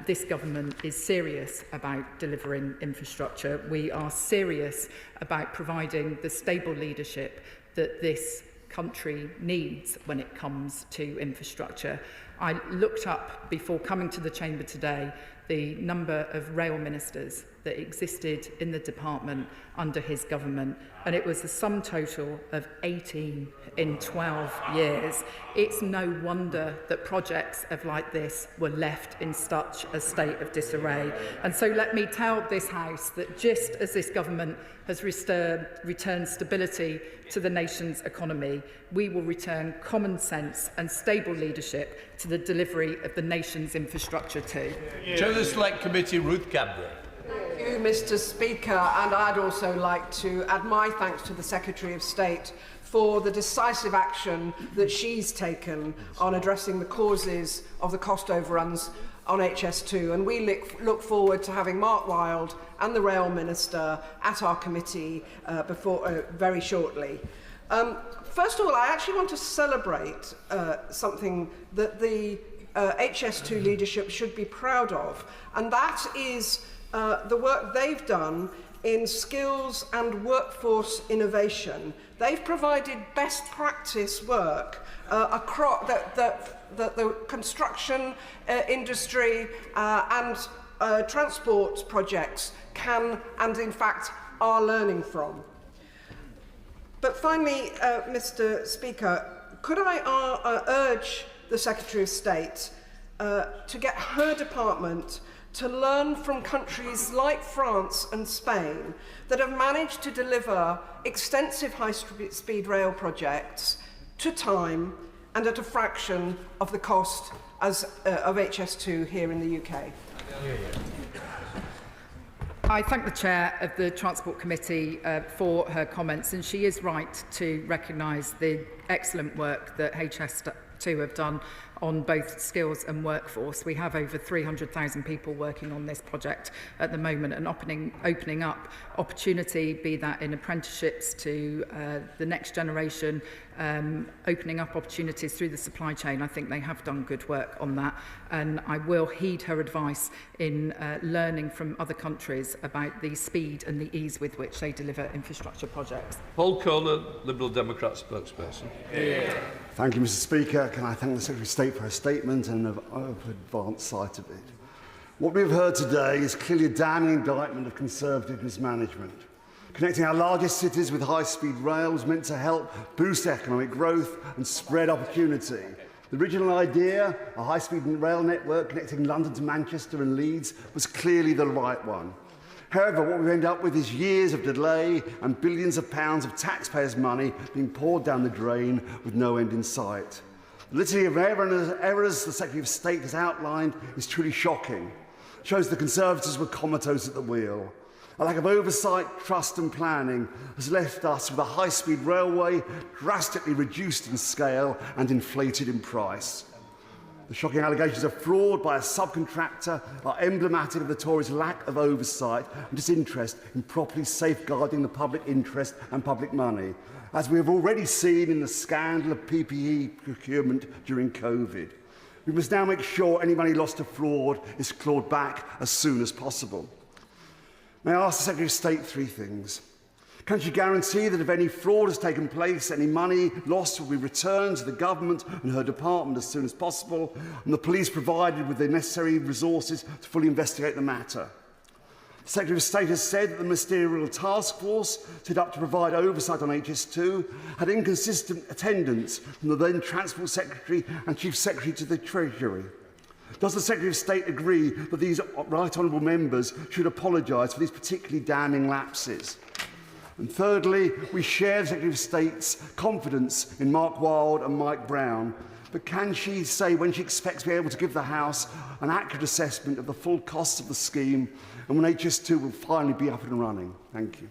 this government is serious about delivering infrastructure. We are serious about providing the stable leadership that this country needs when it comes to infrastructure. I looked up before coming to the chamber today the number of rail ministers that existed in the department under his government, and it was the sum total of 18 in 12 years. It's no wonder that projects of like this were left in such a state of disarray. And so let me tell this House that just as this government has returned stability to the nation's economy, we will return common sense and stable leadership to the delivery of the nation's infrastructure too. Chair of the Select Committee, Ruth Campbell. Thank you, Mr. Speaker, and I'd also like to add my thanks to the Secretary of State for the decisive action that she's taken on addressing the causes of the cost overruns on HS2, and we look forward to having Mark Wilde and the Rail Minister at our committee very shortly. First of all, I actually want to celebrate something that the HS2 leadership should be proud of, and that is the work they've done in skills and workforce innovation. They've provided best practice work across the construction industry and transport projects can and in fact are learning from. But finally, Mr. Speaker, could I urge the Secretary of State to get her department to learn from countries like France and Spain that have managed to deliver extensive high-speed rail projects to time and at a fraction of the cost of HS2 here in the UK. I thank the Chair of the Transport Committee for her comments, and she is right to recognise the excellent work that HS2 have done on both skills and workforce. We have over 300,000 people working on this project at the moment, and opening up opportunity, be that in apprenticeships to the next generation, opening up opportunities through the supply chain. I think they have done good work on that, and I will heed her advice in learning from other countries about the speed and the ease with which they deliver infrastructure projects. Paul Kohler, Liberal Democrat spokesperson. Thank you, Mr. Speaker. Can I thank the Secretary of State for her statement and of advanced sight of it. What we've heard today is clearly a damning indictment of Conservative mismanagement. Connecting our largest cities with high-speed rail was meant to help boost economic growth and spread opportunity. The original idea, a high-speed rail network connecting London to Manchester and Leeds, was clearly the right one. However, what we end up with is years of delay and billions of pounds of taxpayers' money being poured down the drain with no end in sight. The litany of errors the Secretary of State has outlined is truly shocking. It shows the Conservatives were comatose at the wheel. A lack of oversight, trust and planning has left us with a high-speed railway drastically reduced in scale and inflated in price. The shocking allegations of fraud by a subcontractor are emblematic of the Tories' lack of oversight and disinterest in properly safeguarding the public interest and public money, as we have already seen in the scandal of PPE procurement during COVID. We must now make sure any money lost to fraud is clawed back as soon as possible. May I ask the Secretary of State three things? Can she guarantee that if any fraud has taken place, any money lost will be returned to the government and her department as soon as possible, and the police provided with the necessary resources to fully investigate the matter? The Secretary of State has said that the ministerial task force set up to provide oversight on HS2 had inconsistent attendance from the then Transport Secretary and Chief Secretary to the Treasury. Does the Secretary of State agree that these right honourable members should apologise for these particularly damning lapses? And thirdly, we share the Secretary of State's confidence in Mark Wilde and Mike Brown, but can she say when she expects to be able to give the House an accurate assessment of the full costs of the scheme and when HS2 will finally be up and running? Thank you.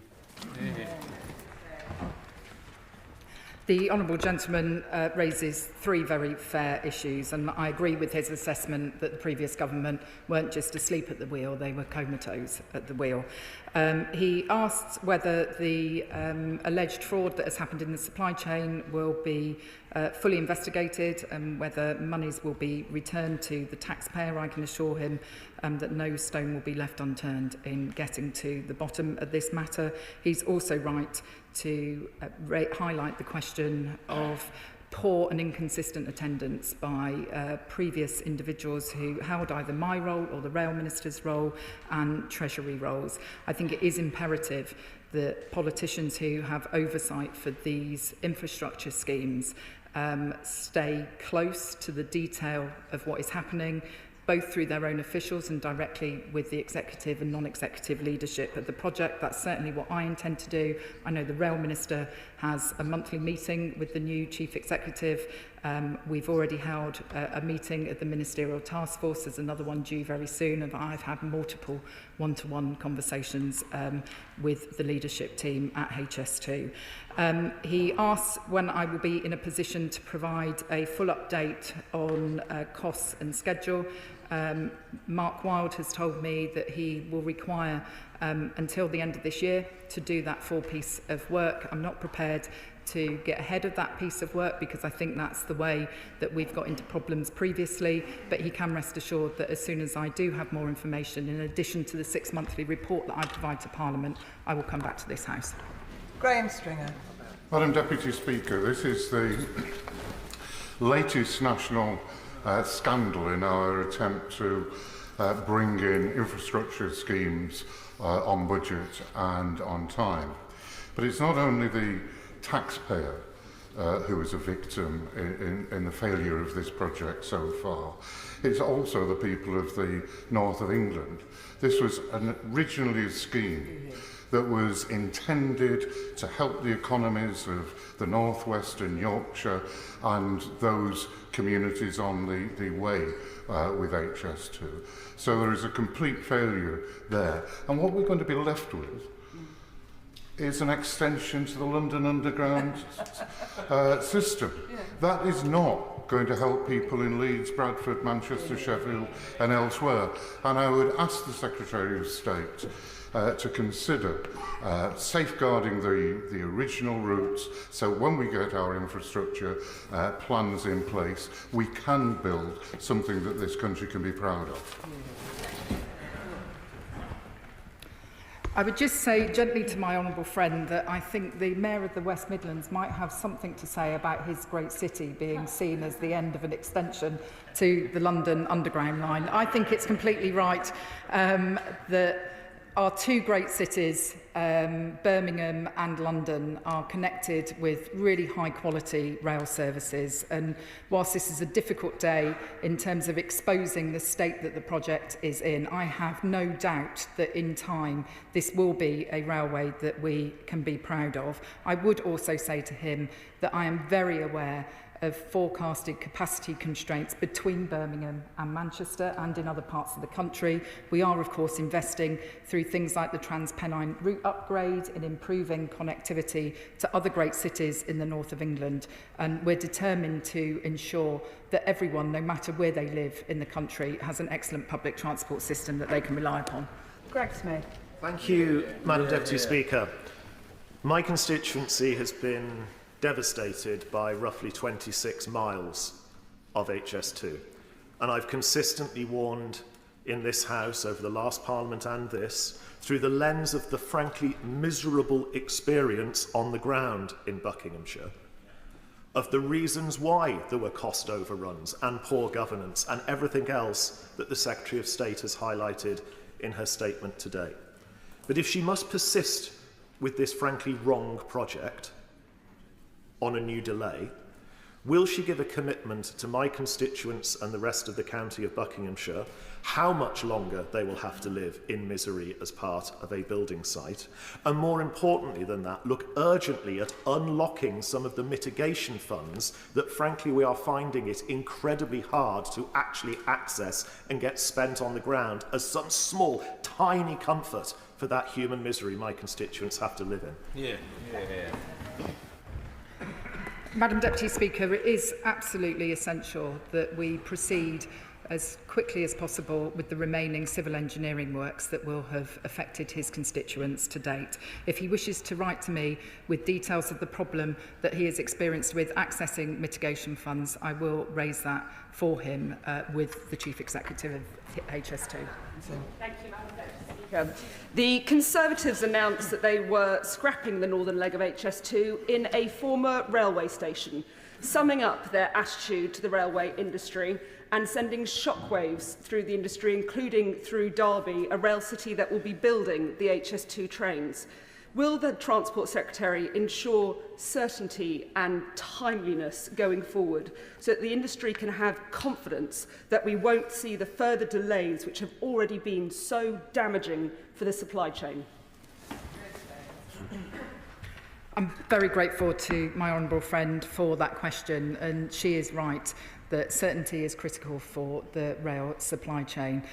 The honourable gentleman raises three very fair issues, and I agree with his assessment that the previous government weren't just asleep at the wheel, they were comatose at the wheel. He asked whether the alleged fraud that has happened in the supply chain will be fully investigated and whether monies will be returned to the taxpayer. I can assure him that no stone will be left unturned in getting to the bottom of this matter. He's also right to highlight the question of poor and inconsistent attendance by previous individuals who held either my role or the Rail Minister's role and Treasury roles. I think it is imperative that politicians who have oversight for these infrastructure schemes stay close to the detail of what is happening, both through their own officials and directly with the executive and non-executive leadership of the project. That's certainly what I intend to do. I know the Rail Minister has a monthly meeting with the new Chief Executive. We've already held a meeting at the Ministerial Task Force. There's another one due very soon, and I've had multiple one-to-one conversations with the leadership team at HS2. He asks when I will be in a position to provide a full update on costs and schedule. Mark Wilde has told me that he will require until the end of this year to do that full piece of work. I'm not prepared to get ahead of that piece of work because I think that's the way that we've got into problems previously, but he can rest assured that as soon as I do have more information, in addition to the 6-monthly report that I provide to Parliament, I will come back to this House. Graham Stringer. Madam Deputy Speaker, this is the latest national scandal in our attempt to bring in infrastructure schemes on budget and on time. But it's not only the taxpayer who is a victim in the failure of this project so far, it's also the people of the north of England. This was originally a scheme that was intended to help the economies of the North West and Yorkshire and those communities on the way with HS2. So there is a complete failure there. And what we're going to be left with is an extension to the London Underground system. That is not going to help people in Leeds, Bradford, Manchester, Sheffield and elsewhere. And I would ask the Secretary of State to consider safeguarding the original routes, so when we get our infrastructure plans in place, we can build something that this country can be proud of. I would just say gently to my honourable friend that I think the Mayor of the West Midlands might have something to say about his great city being seen as the end of an extension to the London Underground line. I think it's completely right that our two great cities, Birmingham and London, are connected with really high quality rail services. And whilst this is a difficult day in terms of exposing the state that the project is in, I have no doubt that in time this will be a railway that we can be proud of. I would also say to him that I am very aware of forecasted capacity constraints between Birmingham and Manchester and in other parts of the country. We are, of course, investing through things like the Transpennine route upgrade in improving connectivity to other great cities in the north of England. And we're determined to ensure that everyone, no matter where they live in the country, has an excellent public transport system that they can rely upon. Greg Smith. Thank you, Madam Deputy Speaker. My constituency has been devastated by roughly 26 miles of HS2. And I've consistently warned in this House over the last Parliament and this, through the lens of the frankly miserable experience on the ground in Buckinghamshire, of the reasons why there were cost overruns and poor governance and everything else that the Secretary of State has highlighted in her statement today. But if she must persist with this frankly wrong project on a new delay, will she give a commitment to my constituents and the rest of the county of Buckinghamshire how much longer they will have to live in misery as part of a building site? And more importantly than that, look urgently at unlocking some of the mitigation funds that frankly we are finding it incredibly hard to actually access and get spent on the ground as some small, tiny comfort for that human misery my constituents have to live in. Madam Deputy Speaker, it is absolutely essential that we proceed as quickly as possible with the remaining civil engineering works that will have affected his constituents to date. If he wishes to write to me with details of the problem that he has experienced with accessing mitigation funds, I will raise that for him with the Chief Executive of HS2. Thank you, Madam Deputy Speaker. The Conservatives announced that they were scrapping the northern leg of HS2 in a former railway station, summing up their attitude to the railway industry and sending shockwaves through the industry, including through Derby, a rail city that will be building the HS2 trains. Will the Transport Secretary ensure certainty and timeliness going forward so that the industry can have confidence that we won't see the further delays which have already been so damaging for the supply chain? I'm very grateful to my honourable friend for that question, and she is right that certainty is critical for the rail supply chain.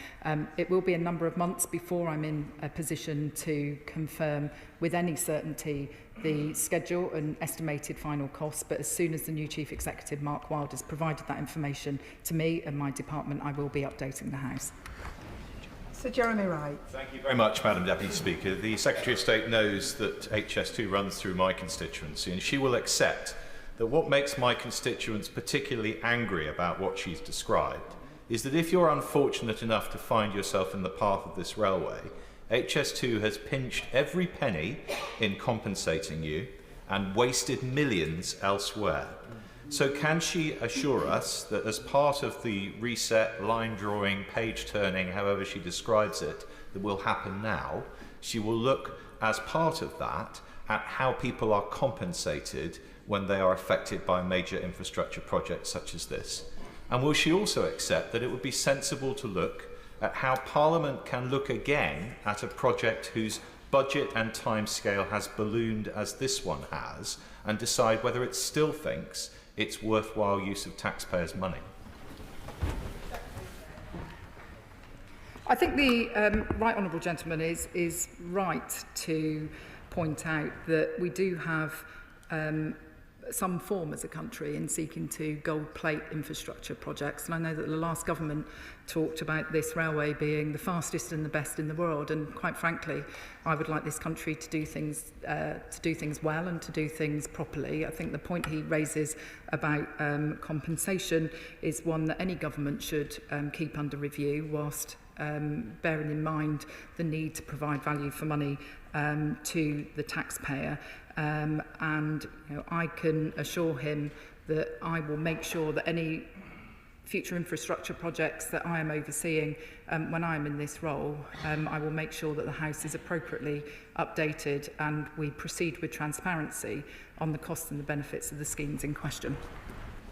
It will be a number of months before I'm in a position to confirm with any certainty the schedule and estimated final costs, but as soon as the new Chief Executive, Mark Wilde, has provided that information to me and my department, I will be updating the House. Sir Jeremy Wright. Thank you very much, Madam Deputy Speaker. The Secretary of State knows that HS2 runs through my constituency, and she will accept that what makes my constituents particularly angry about what she's described is that if you're unfortunate enough to find yourself in the path of this railway, HS2 has pinched every penny in compensating you and wasted millions elsewhere. So can she assure us that as part of the reset, line drawing, page turning, however she describes it, that will happen now, she will look as part of that at how people are compensated when they are affected by major infrastructure projects such as this? And will she also accept that it would be sensible to look at how Parliament can look again at a project whose budget and timescale has ballooned as this one has, and decide whether it still thinks it's worthwhile use of taxpayers' money? I think the right honourable gentleman is right to point out that we do have some form as a country in seeking to gold plate infrastructure projects, and I know that the last government talked about this railway being the fastest and the best in the world, and quite frankly I would like this country to do things well and to do things properly. I think the point he raises about compensation is one that any government should keep under review, whilst bearing in mind the need to provide value for money to the taxpayer. And I can assure him that I will make sure that any future infrastructure projects that I am overseeing when I am in this role, I will make sure that the House is appropriately updated and we proceed with transparency on the costs and the benefits of the schemes in question.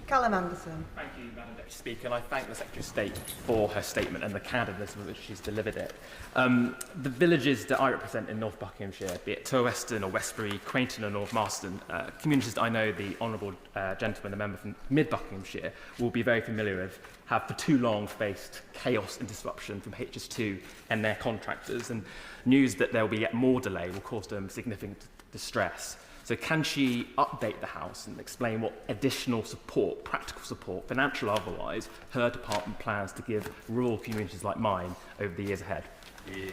Callum Anderson. Thank you, Madam Deputy Speaker, and I thank the Secretary of State for her statement and the candidness with which she's delivered it. The villages that I represent in North Buckinghamshire, be it Toweston or Westbury, Quainton or North Marston, communities that I know the honourable gentleman, the member from Mid Buckinghamshire, will be very familiar with, have for too long faced chaos and disruption from HS2 and their contractors, and news that there will be yet more delay will cause them significant distress. So can she update the House and explain what additional support, practical support, financial or otherwise, her department plans to give rural communities like mine over the years ahead? Yeah.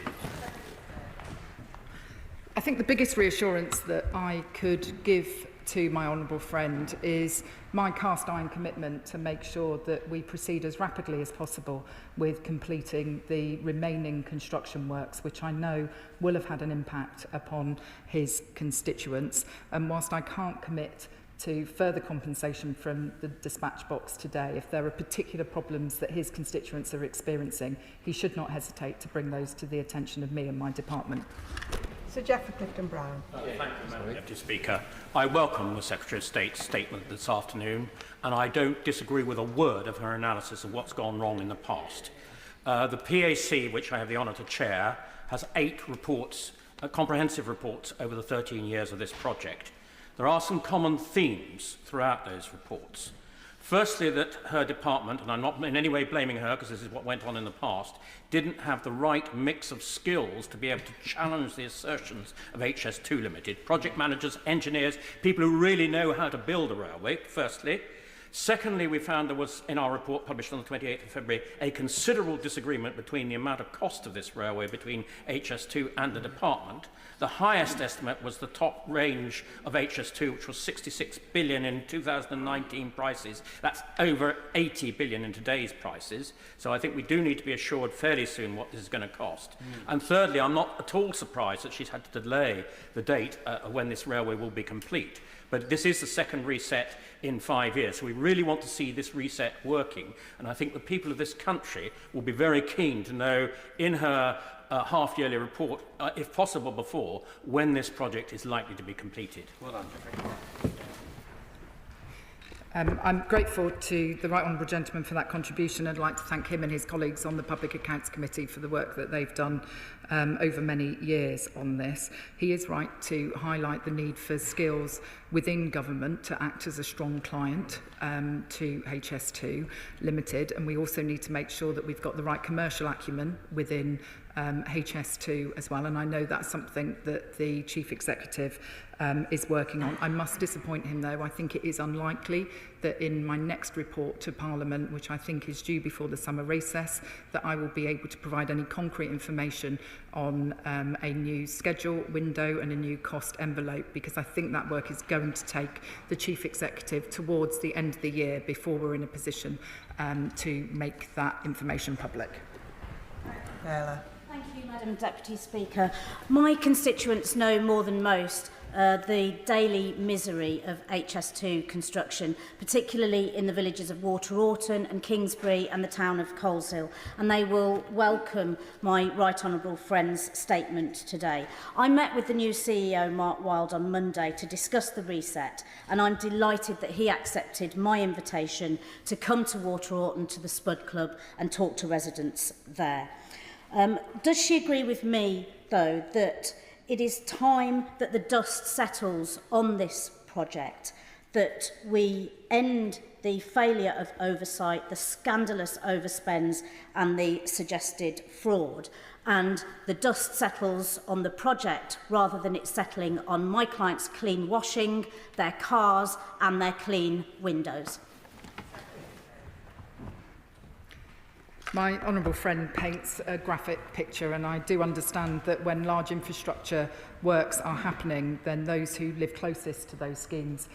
I think the biggest reassurance that I could give to my honourable friend is my cast iron commitment to make sure that we proceed as rapidly as possible with completing the remaining construction works, which I know will have had an impact upon his constituents. And whilst I can't commit to further compensation from the dispatch box today, if there are particular problems that his constituents are experiencing, he should not hesitate to bring those to the attention of me and my department. Sir Geoffrey Clifton-Brown. Thank you, Madam Deputy Speaker. I welcome the Secretary of State's statement this afternoon, and I don't disagree with a word of her analysis of what's gone wrong in the past. The PAC, which I have the honour to chair, has 8 reports, comprehensive reports over the 13 years of this project. There are some common themes throughout those reports. Firstly, that her department, and I'm not in any way blaming her because this is what went on in the past, didn't have the right mix of skills to be able to challenge the assertions of HS2 Limited. Project managers, engineers, people who really know how to build a railway, firstly. Secondly, we found there was, in our report published on the 28th of February, a considerable disagreement between the amount of cost of this railway between HS2 and the department. The highest estimate was the top range of HS2, which was 66 billion in 2019 prices. That's over 80 billion in today's prices. So I think we do need to be assured fairly soon what this is going to cost. And thirdly, I'm not at all surprised that she's had to delay the date when this railway will be complete. But this is the second reset in 5 years. So we really want to see this reset working. And I think the people of this country will be very keen to know in her half-yearly report, if possible before, when this project is likely to be completed. Well done. I'm grateful to the Right Honourable Gentleman for that contribution. I'd like to thank him and his colleagues on the Public Accounts Committee for the work that they've done over many years on this. He is right to highlight the need for skills within government to act as a strong client to HS2 Limited, and we also need to make sure that we've got the right commercial acumen within HS2 as well, and I know that's something that the Chief Executive is working on. I must disappoint him though. I think it is unlikely that in my next report to Parliament, which I think is due before the summer recess, that I will be able to provide any concrete information on a new schedule, window and a new cost envelope, because I think that work is going to take the Chief Executive towards the end of the year before we're in a position to make that information public. Thank you, Madam Deputy Speaker. My constituents know more than most the daily misery of HS2 construction, particularly in the villages of Waterorton and Kingsbury and the town of Coleshill, and they will welcome my Right Honourable friend's statement today. I met with the new CEO, Mark Wilde, on Monday to discuss the reset, and I'm delighted that he accepted my invitation to come to Waterorton to the Spud Club and talk to residents there. Does she agree with me, though, that it is time that the dust settles on this project, that we end the failure of oversight, the scandalous overspends and the suggested fraud. And the dust settles on the project rather than it settling on my clients' clean washing, their cars and their clean windows. My honourable friend paints a graphic picture, and I do understand that when large infrastructure works are happening, then those who live closest to those schemes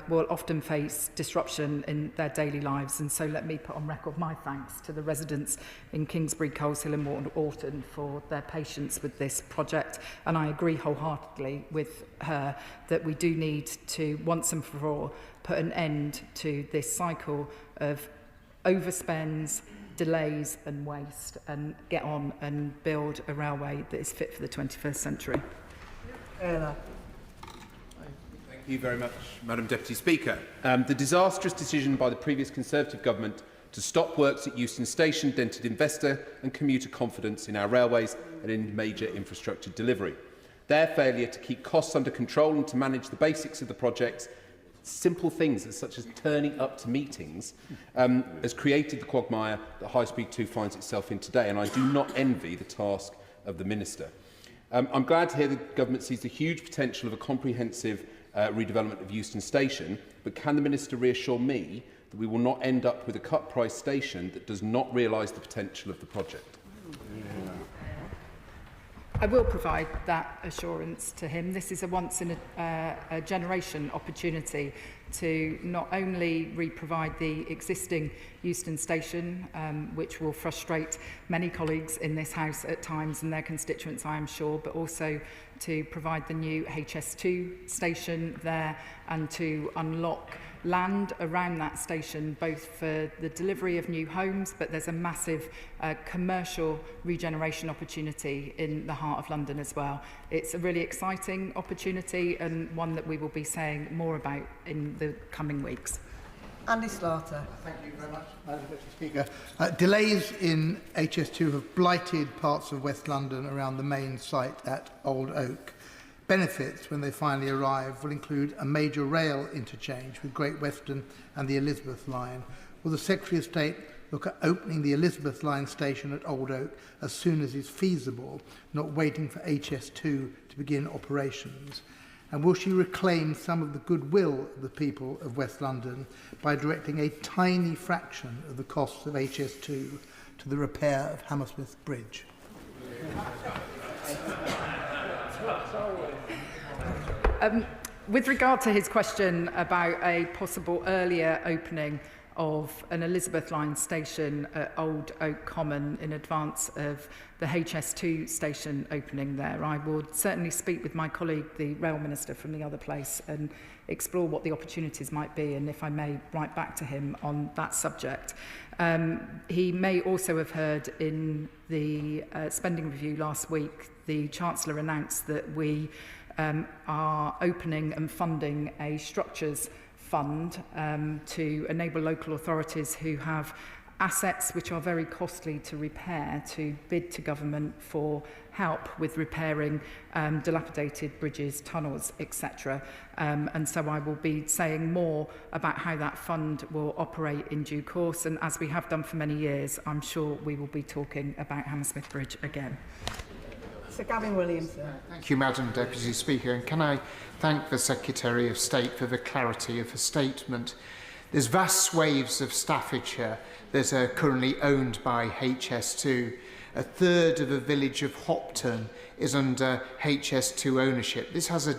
will often face disruption in their daily lives. And so let me put on record my thanks to the residents in Kingsbury, Coleshill and Morton Orton for their patience with this project. And I agree wholeheartedly with her that we do need to, once and for all, put an end to this cycle of overspends, delays and waste, and get on and build a railway that is fit for the 21st century. Thank you very much, Madam Deputy Speaker. The disastrous decision by the previous Conservative government to stop works at Euston Station dented investor and commuter confidence in our railways and in major infrastructure delivery. Their failure to keep costs under control and to manage the basics of the projects, simple things such as turning up to meetings, has created the quagmire that High Speed 2 finds itself in today, and I do not envy the task of the Minister. I'm glad to hear the Government sees the huge potential of a comprehensive redevelopment of Euston Station, but can the Minister reassure me that we will not end up with a cut-price station that does not realise the potential of the project? I will provide that assurance to him. This is a once-in-a-generation opportunity to not only re-provide the existing Euston Station, which will frustrate many colleagues in this House at times and their constituents, I am sure, but also to provide the new HS2 station there and to unlock land around that station, both for the delivery of new homes, but there's a massive commercial regeneration opportunity in the heart of London as well. It's a really exciting opportunity and one that we will be saying more about in the coming weeks. Andy Slaughter. Thank you very much, Madam Deputy Speaker. Delays in HS2 have blighted parts of West London around the main site at Old Oak. Benefits, when they finally arrive, will include a major rail interchange with Great Western and the Elizabeth line. Will the Secretary of State look at opening the Elizabeth line station at Old Oak as soon as is feasible, not waiting for HS2 to begin operations? And will she reclaim some of the goodwill of the people of West London by directing a tiny fraction of the costs of HS2 to the repair of Hammersmith Bridge? With regard to his question about a possible earlier opening of an Elizabeth line station at Old Oak Common in advance of the HS2 station opening there, I would certainly speak with my colleague, the Rail Minister from the other place, and explore what the opportunities might be, and if I may, write back to him on that subject. He may also have heard in the spending review last week, the Chancellor announced that we are opening and funding a structures fund to enable local authorities who have assets which are very costly to repair to bid to government for help with repairing dilapidated bridges, tunnels, etc. And so I will be saying more about how that fund will operate in due course, and as we have done for many years, I'm sure we will be talking about Hammersmith Bridge again. Sir Gavin Williamson. Thank you, Madam Deputy Speaker. And can I thank the Secretary of State for the clarity of her statement. There's vast swathes of Staffordshire that are currently owned by HS2. A third of the village of Hopton is under HS2 ownership. This has an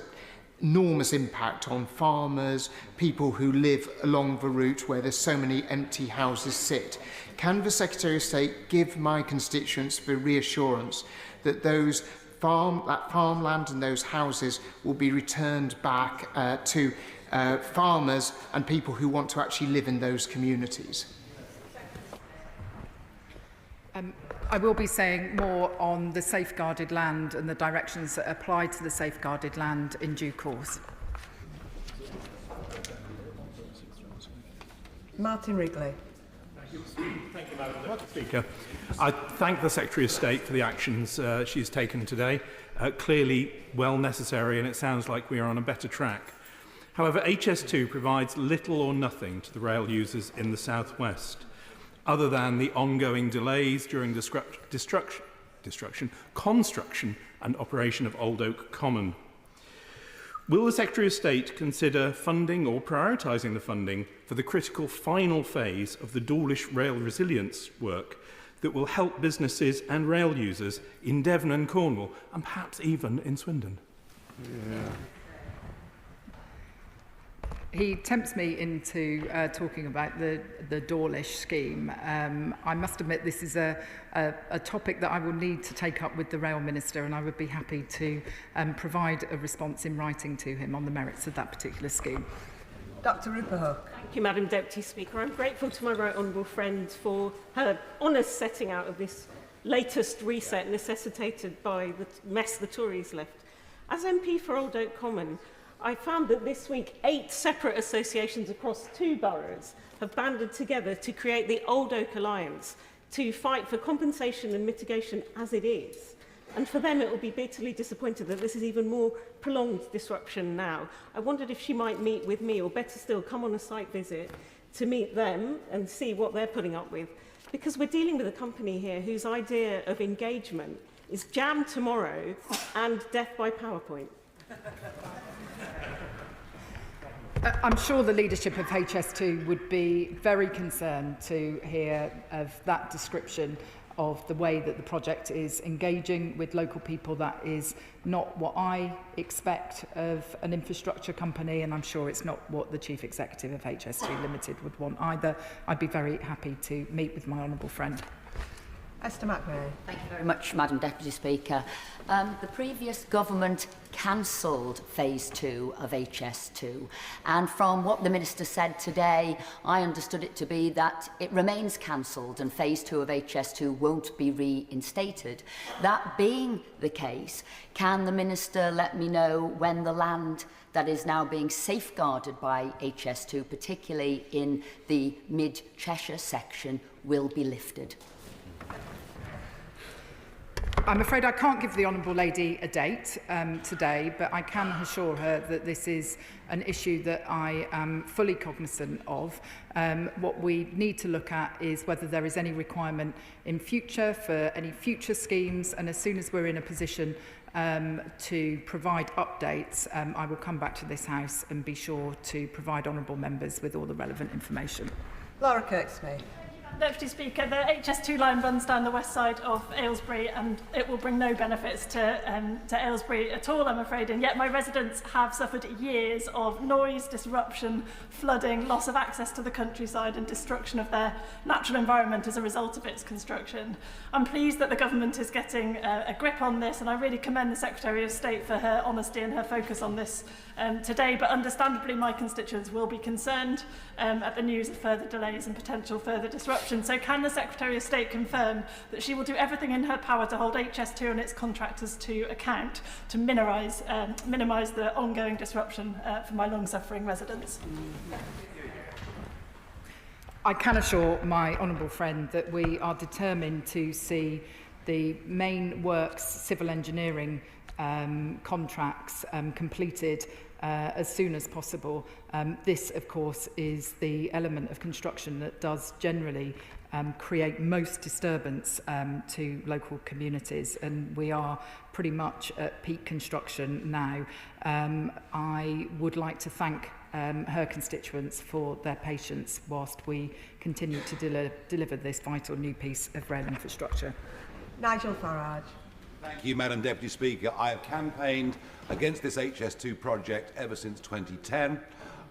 enormous impact on farmers, people who live along the route where there's so many empty houses sit. Can the Secretary of State give my constituents the reassurance that that farmland and those houses will be returned back to farmers and people who want to actually live in those communities? I will be saying more on the safeguarded land and the directions that apply to the safeguarded land in due course. Martin Wrigley. Thank you, Madam Speaker. I thank the Secretary of State for the actions she's taken today. Clearly well necessary, and it sounds like we are on a better track. However, HS2 provides little or nothing to the rail users in the South West, other than the ongoing delays during construction and operation of Old Oak Common. Will the Secretary of State consider funding or prioritising the funding for the critical final phase of the Dawlish rail resilience work that will help businesses and rail users in Devon and Cornwall, and perhaps even in Swindon? He tempts me into talking about the Dawlish scheme. I must admit this is a topic that I will need to take up with the Rail Minister, and I would be happy to provide a response in writing to him on the merits of that particular scheme. Dr Ruperhook. Thank you, Madam Deputy Speaker. I'm grateful to my right honourable friend for her honest setting out of this latest reset necessitated by the mess the Tories left. As MP for Old Oak Common, I found that this week 8 separate associations across 2 boroughs have banded together to create the Old Oak Alliance to fight for compensation and mitigation as it is. And for them, it will be bitterly disappointed that this is even more prolonged disruption now. I wondered if she might meet with me, or better still, come on a site visit to meet them and see what they're putting up with. Because we're dealing with a company here whose idea of engagement is jam tomorrow and death by PowerPoint. I'm sure the leadership of HS2 would be very concerned to hear of that description of the way that the project is engaging with local people. That is not what I expect of an infrastructure company, and I'm sure it's not what the Chief Executive of HS2 Limited would want either. I'd be very happy to meet with my honourable friend. Esther McRae. Thank you very much, Madam Deputy Speaker. The previous government cancelled phase 2 of HS2, and from what the Minister said today, I understood it to be that it remains cancelled and phase 2 of HS2 won't be reinstated. That being the case, can the Minister let me know when the land that is now being safeguarded by HS2, particularly in the mid-Cheshire section, will be lifted? I'm afraid I can't give the Honourable Lady a date today, but I can assure her that this is an issue that I am fully cognizant of. What we need to look at is whether there is any requirement in future for any future schemes, and as soon as we're in a position to provide updates, I will come back to this House and be sure to provide honourable members with all the relevant information. Laura Kirkesmith. Deputy Speaker, the HS2 line runs down the west side of Aylesbury, and it will bring no benefits to Aylesbury at all, I'm afraid, and yet my residents have suffered years of noise, disruption, flooding, loss of access to the countryside and destruction of their natural environment as a result of its construction. I'm pleased that the government is getting a grip on this, and I really commend the Secretary of State for her honesty and her focus on this today, but understandably my constituents will be concerned at the news of further delays and potential further disruption. So can the Secretary of State confirm that she will do everything in her power to hold HS2 and its contractors to account to minimise the ongoing disruption for my long-suffering residents? I can assure my honourable friend that we are determined to see the main works civil engineering contracts completed as soon as possible. This, of course, is the element of construction that does generally create most disturbance to local communities, and we are pretty much at peak construction now. I would like to thank her constituents for their patience whilst we continue to deliver this vital new piece of rail infrastructure. Nigel Farage. Thank you, Madam Deputy Speaker. I have campaigned against this HS2 project ever since 2010,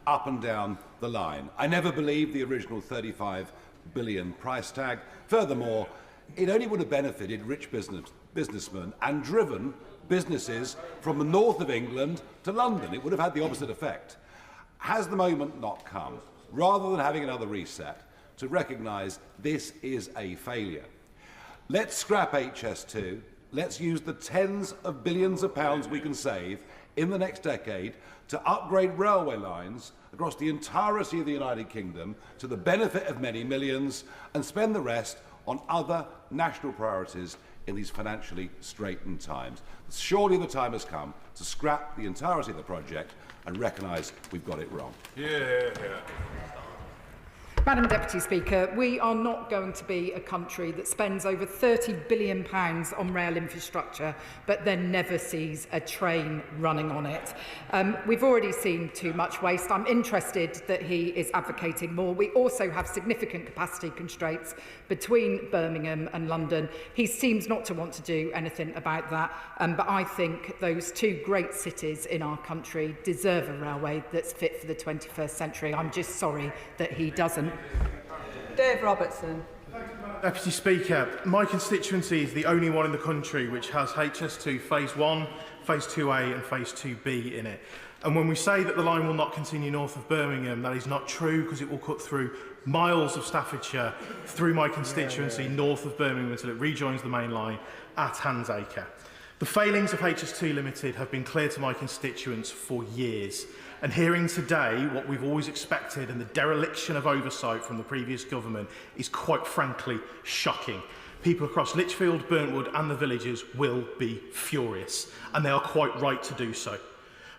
up and down the line. I never believed the original 35 billion price tag. Furthermore, it only would have benefited rich businessmen and driven businesses from the north of England to London. It would have had the opposite effect. Has the moment not come, rather than having another reset, to recognise this is a failure? Let's scrap HS2 let's use the tens of billions of pounds we can save in the next decade to upgrade railway lines across the entirety of the United Kingdom to the benefit of many millions, and spend the rest on other national priorities in these financially straitened times. Surely the time has come to scrap the entirety of the project and recognise we've got it wrong. Madam Deputy Speaker, we are not going to be a country that spends over £30 billion on rail infrastructure but then never sees a train running on it. We've already seen too much waste. I'm interested that he is advocating more. We also have significant capacity constraints between Birmingham and London. He seems not to want to do anything about that, but I think those two great cities in our country deserve a railway that's fit for the 21st century. I'm just sorry that he doesn't. Dave Robertson. Deputy Speaker, my constituency is the only one in the country which has HS2 Phase 1, Phase 2A and Phase 2B in it. And when we say that the line will not continue north of Birmingham, that is not true, because it will cut through miles of Staffordshire, through my constituency, north of Birmingham, until it rejoins the main line at Handsacre. The failings of HS2 Limited have been clear to my constituents for years. And hearing today what we've always expected and the dereliction of oversight from the previous government is quite frankly shocking. People across Lichfield, Burntwood and the villages will be furious, and they are quite right to do so.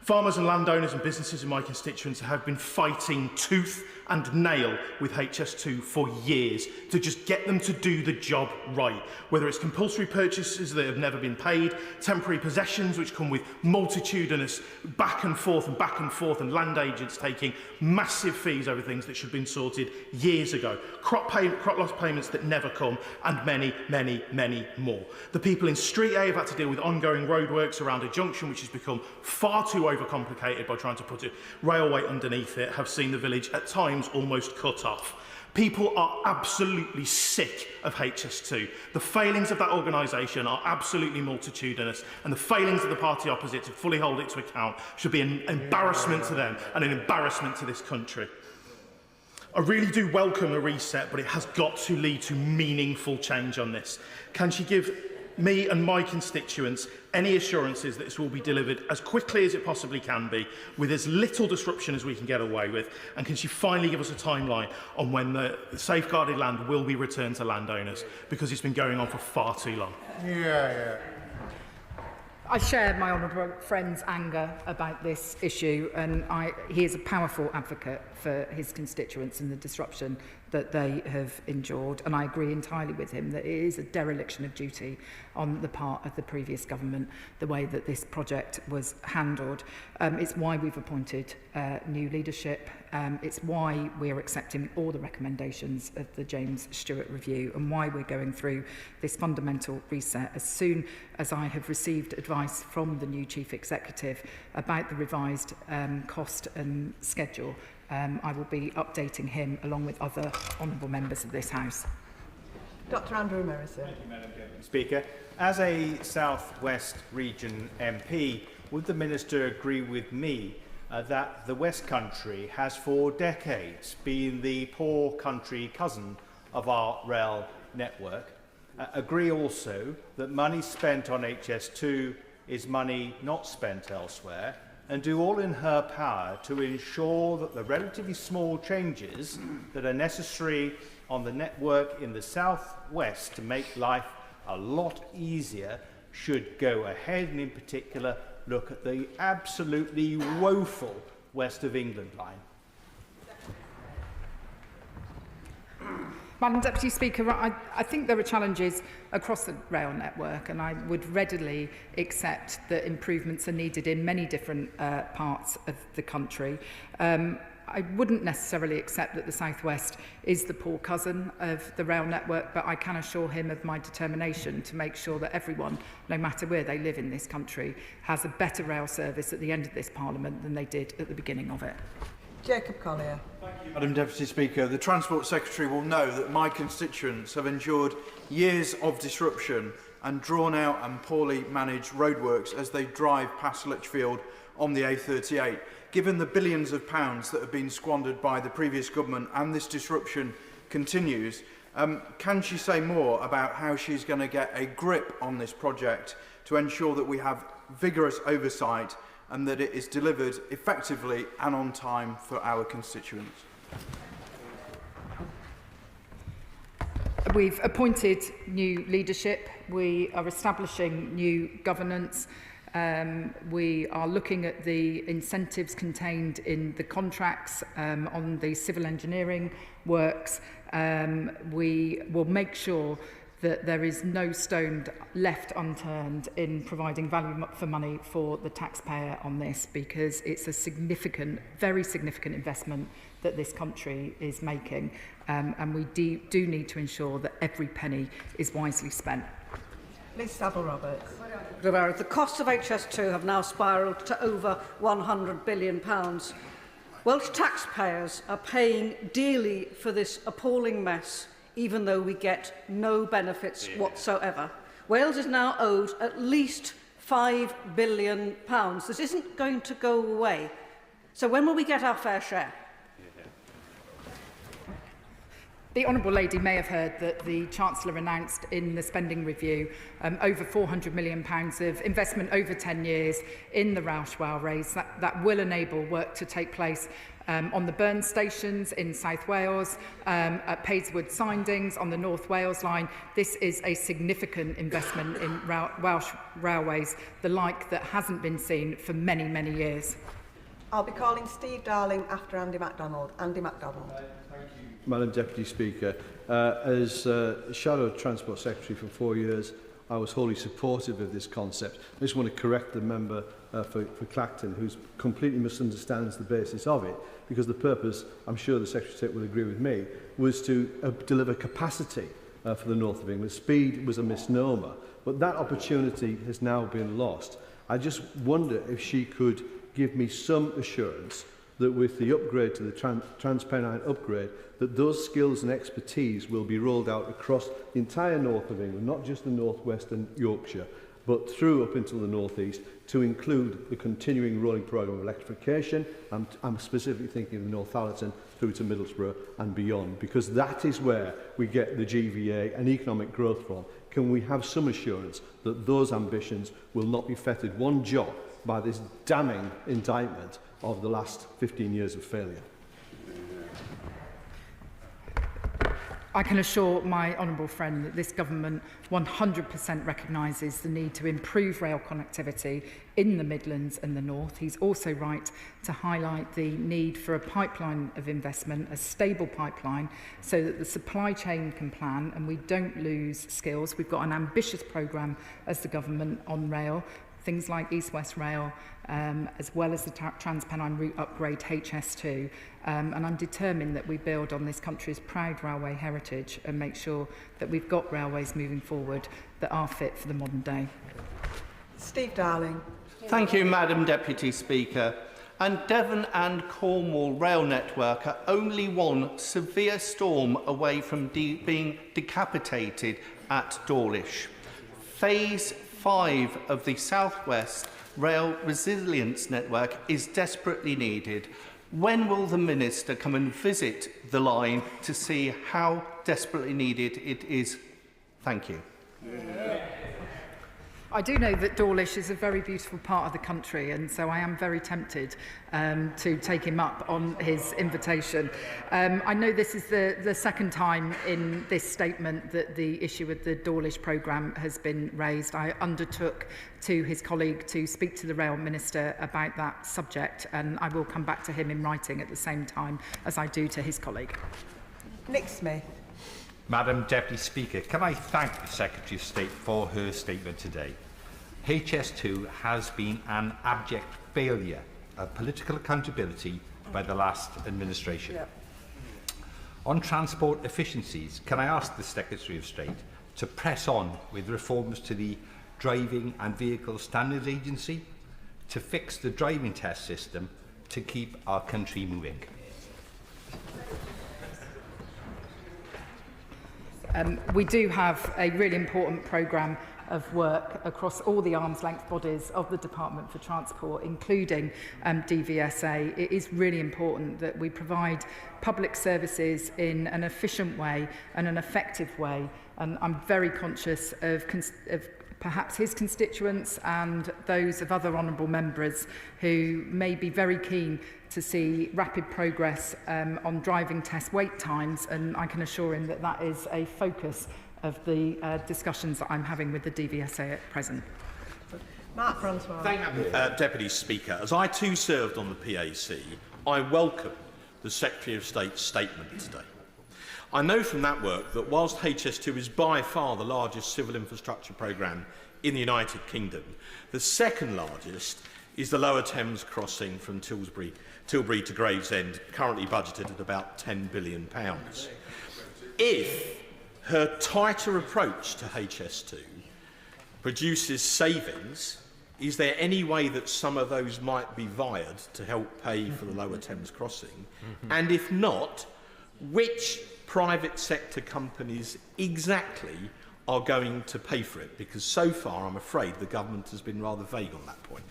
Farmers and landowners and businesses in my constituency have been fighting tooth and nail with HS2 for years to just get them to do the job right. Whether it's compulsory purchases that have never been paid, temporary possessions which come with multitudinous back and forth, and land agents taking massive fees over things that should have been sorted years ago, crop loss payments that never come, and many, many, many more. The people in Street A have had to deal with ongoing roadworks around a junction which has become far too overcomplicated by trying to put a railway underneath it, have seen the village at times almost cut off. People are absolutely sick of HS2. The failings of that organisation are absolutely multitudinous, and the failings of the party opposite to fully hold it to account should be an embarrassment to them and an embarrassment to this country. I really do welcome a reset, but it has got to lead to meaningful change on this. Can she give me and my constituents any assurances that this will be delivered as quickly as it possibly can be, with as little disruption as we can get away with? And can she finally give us a timeline on when the safeguarded land will be returned to landowners, because it's been going on for far too long? I share my honourable friend's anger about this issue, and he is a powerful advocate for his constituents and the disruption that they have endured, and I agree entirely with him that it is a dereliction of duty on the part of the previous government, the way that this project was handled. It's why we've appointed new leadership. It's why we're accepting all the recommendations of the James Stewart Review, and why we're going through this fundamental reset. As soon as I have received advice from the new Chief Executive about the revised cost and schedule, I will be updating him along with other honourable members of this House. Dr Andrew Merrison. Thank you, Madam Deputy Speaker. As a South West Region MP, would the Minister agree with me that the West Country has for decades been the poor country cousin of our rail network? Agree also that money spent on HS2 is money not spent elsewhere, and do all in her power to ensure that the relatively small changes that are necessary on the network in the South West to make life a lot easier should go ahead, and in particular look at the absolutely woeful West of England line. Madam Deputy Speaker, I think there are challenges across the rail network, and I would readily accept that improvements are needed in many different parts of the country. I wouldn't necessarily accept that the South West is the poor cousin of the rail network, but I can assure him of my determination to make sure that everyone, no matter where they live in this country, has a better rail service at the end of this Parliament than they did at the beginning of it. Jacob Collier. Madam Deputy Speaker, the Transport Secretary will know that my constituents have endured years of disruption and drawn out and poorly managed roadworks as they drive past Lichfield on the A38. Given the billions of pounds that have been squandered by the previous government and this disruption continues, Can she say more about how she's going to get a grip on this project to ensure that we have vigorous oversight and that it is delivered effectively and on time for our constituents? We've appointed new leadership. We are establishing new governance. We are looking at the incentives contained in the contracts on the civil engineering works. We will make sure that there is no stone left unturned in providing value for money for the taxpayer on this, because it's a significant, very significant investment that this country is making, and we do need to ensure that every penny is wisely spent. Liz Saville-Roberts. The costs of HS2 have now spiralled to over £100 billion. Welsh taxpayers are paying dearly for this appalling mess, even though we get no benefits whatsoever. Wales is now owed at least £5 billion. This isn't going to go away. So when will we get our fair share? The Honourable Lady may have heard that the Chancellor announced in the spending review over £400 million of investment over 10 years in the Welsh railways. That will enable work to take place on the Burn stations in South Wales, at Payswood Sidings on the North Wales line. This is a significant investment in Welsh railways, the like that hasn't been seen for many, many years. I'll be calling Steve Darling after Andy MacDonald. Andy MacDonald. Madam Deputy Speaker, as Shadow Transport Secretary for 4 years, I was wholly supportive of this concept. I just want to correct the member for Clacton, who completely misunderstands the basis of it, because the purpose, I'm sure the Secretary of State will agree with me, was to deliver capacity for the north of England. Speed was a misnomer, but that opportunity has now been lost. I just wonder if she could give me some assurance that with the upgrade to the TransPennine upgrade, that those skills and expertise will be rolled out across the entire north of England, not just the northwest and Yorkshire, but through up into the northeast, to include the continuing rolling programme of electrification. I'm specifically thinking of the Northallerton through to Middlesbrough and beyond, because that is where we get the GVA and economic growth from. Can we have some assurance that those ambitions will not be fettered one jot by this damning indictment of the last 15 years of failure? I can assure my honourable friend that this government 100% recognises the need to improve rail connectivity in the Midlands and the North. He's also right to highlight the need for a pipeline of investment, a stable pipeline, so that the supply chain can plan and we don't lose skills. We've got an ambitious programme as the government on rail, things like East West Rail, as well as the TransPennine route upgrade HS2. And I'm determined that we build on this country's proud railway heritage and make sure that we've got railways moving forward that are fit for the modern day. Steve Darling. Thank you, Madam Deputy Speaker. And Devon and Cornwall rail network are only one severe storm away from being decapitated at Dawlish. Phase 5 of the South West Rail Resilience Network is desperately needed. When will the Minister come and visit the line to see how desperately needed it is? Thank you. I do know that Dawlish is a very beautiful part of the country, and so I am very tempted to take him up on his invitation. I know this is the second time in this statement that the issue with the Dawlish programme has been raised. I undertook to his colleague to speak to the Rail Minister about that subject, and I will come back to him in writing at the same time as I do to his colleague. Nick Smith. Madam Deputy Speaker, can I thank the Secretary of State for her statement today. HS2 has been an abject failure of political accountability by the last administration. Yep. On transport efficiencies, can I ask the Secretary of State to press on with reforms to the Driving and Vehicle Standards Agency to fix the driving test system to keep our country moving? We do have a really important programme of work across all the arm's length bodies of the Department for Transport, including DVSA. It is really important that we provide public services in an efficient way and an effective way. And I'm very conscious of perhaps his constituents and those of other honourable members who may be very keen to see rapid progress on driving test wait times, and I can assure him that that is a focus of the discussions that I'm having with the DVSA at present. Mark Francois. Thank you, Deputy Speaker. As I too served on the PAC, I welcome the Secretary of State's statement today. I know from that work that whilst HS2 is by far the largest civil infrastructure programme in the United Kingdom, the second largest is the Lower Thames crossing from Tilbury to Gravesend, currently budgeted at about £10 billion. If her tighter approach to HS2 produces savings, is there any way that some of those might be vired to help pay for the Lower Thames crossing? And if not, which private sector companies exactly are going to pay for it? Because so far, I'm afraid, the government has been rather vague on that point.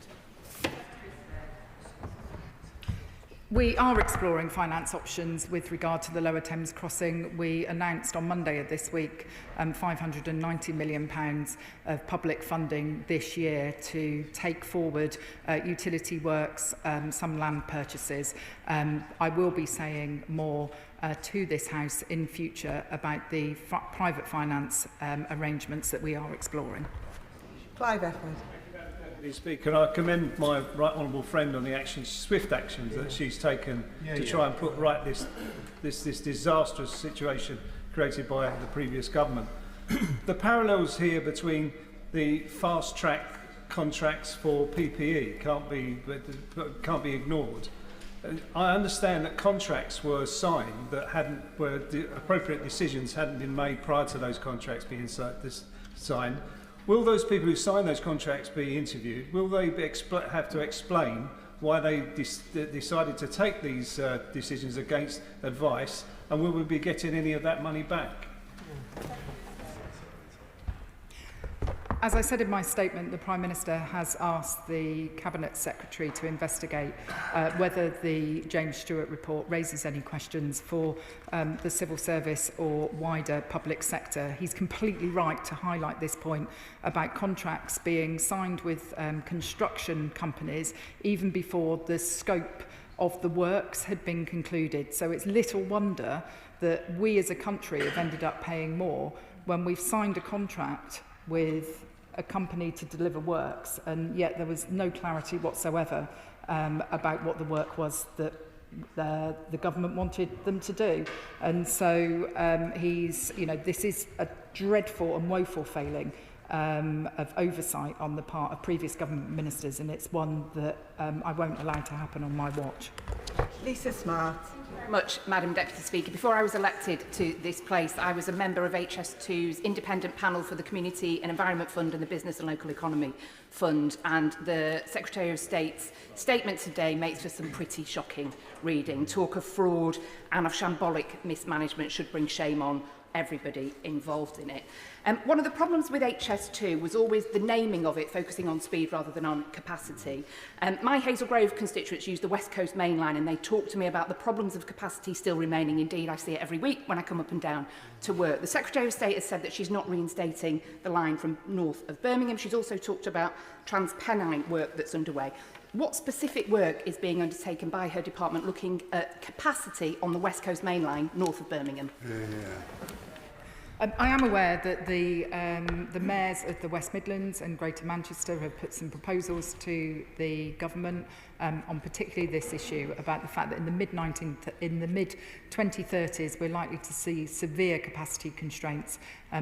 We are exploring finance options with regard to the Lower Thames crossing. We announced on Monday of this week £590 million of public funding this year to take forward utility works, some land purchases. I will be saying more to this House in future about the private finance arrangements that we are exploring. Clive Efford. Mr. Speaker, I commend my right honourable friend on the swift actions that she's taken to try and put right this disastrous situation created by the previous government. The parallels here between the fast-track contracts for PPE can't be ignored. I understand that contracts were signed that where the appropriate decisions hadn't been made prior to those contracts being signed. Will those people who sign those contracts be interviewed? Will they have to explain why they decided to take these decisions against advice? And will we be getting any of that money back? As I said in my statement, the Prime Minister has asked the Cabinet Secretary to investigate whether the James Stewart report raises any questions for the civil service or wider public sector. He's completely right to highlight this point about contracts being signed with construction companies even before the scope of the works had been concluded. So it's little wonder that we as a country have ended up paying more when we've signed a contract with a company to deliver works, and yet there was no clarity whatsoever about what the work was that the government wanted them to do. And so this is a dreadful and woeful failing of oversight on the part of previous government ministers, and it's one that I won't allow to happen on my watch. Lisa Smart. Much, Madam Deputy Speaker. Before I was elected to this place, I was a member of HS2's independent panel for the Community and Environment Fund and the Business and Local Economy Fund, and the Secretary of State's statement today makes for some pretty shocking reading. Talk of fraud and of shambolic mismanagement should bring shame on everybody involved in it. One of the problems with HS2 was always the naming of it, focusing on speed rather than on capacity. My Hazel Grove constituents use the West Coast Main Line, and they talk to me about the problems of capacity still remaining. Indeed, I see it every week when I come up and down to work. The Secretary of State has said that she's not reinstating the line from north of Birmingham. She's also talked about Transpennine work that's underway. What specific work is being undertaken by her department looking at capacity on the West Coast Main Line north of Birmingham? I am aware that the mayors of the West Midlands and Greater Manchester have put some proposals to the government on particularly this issue about the fact that in the mid-2030s we're likely to see severe capacity constraints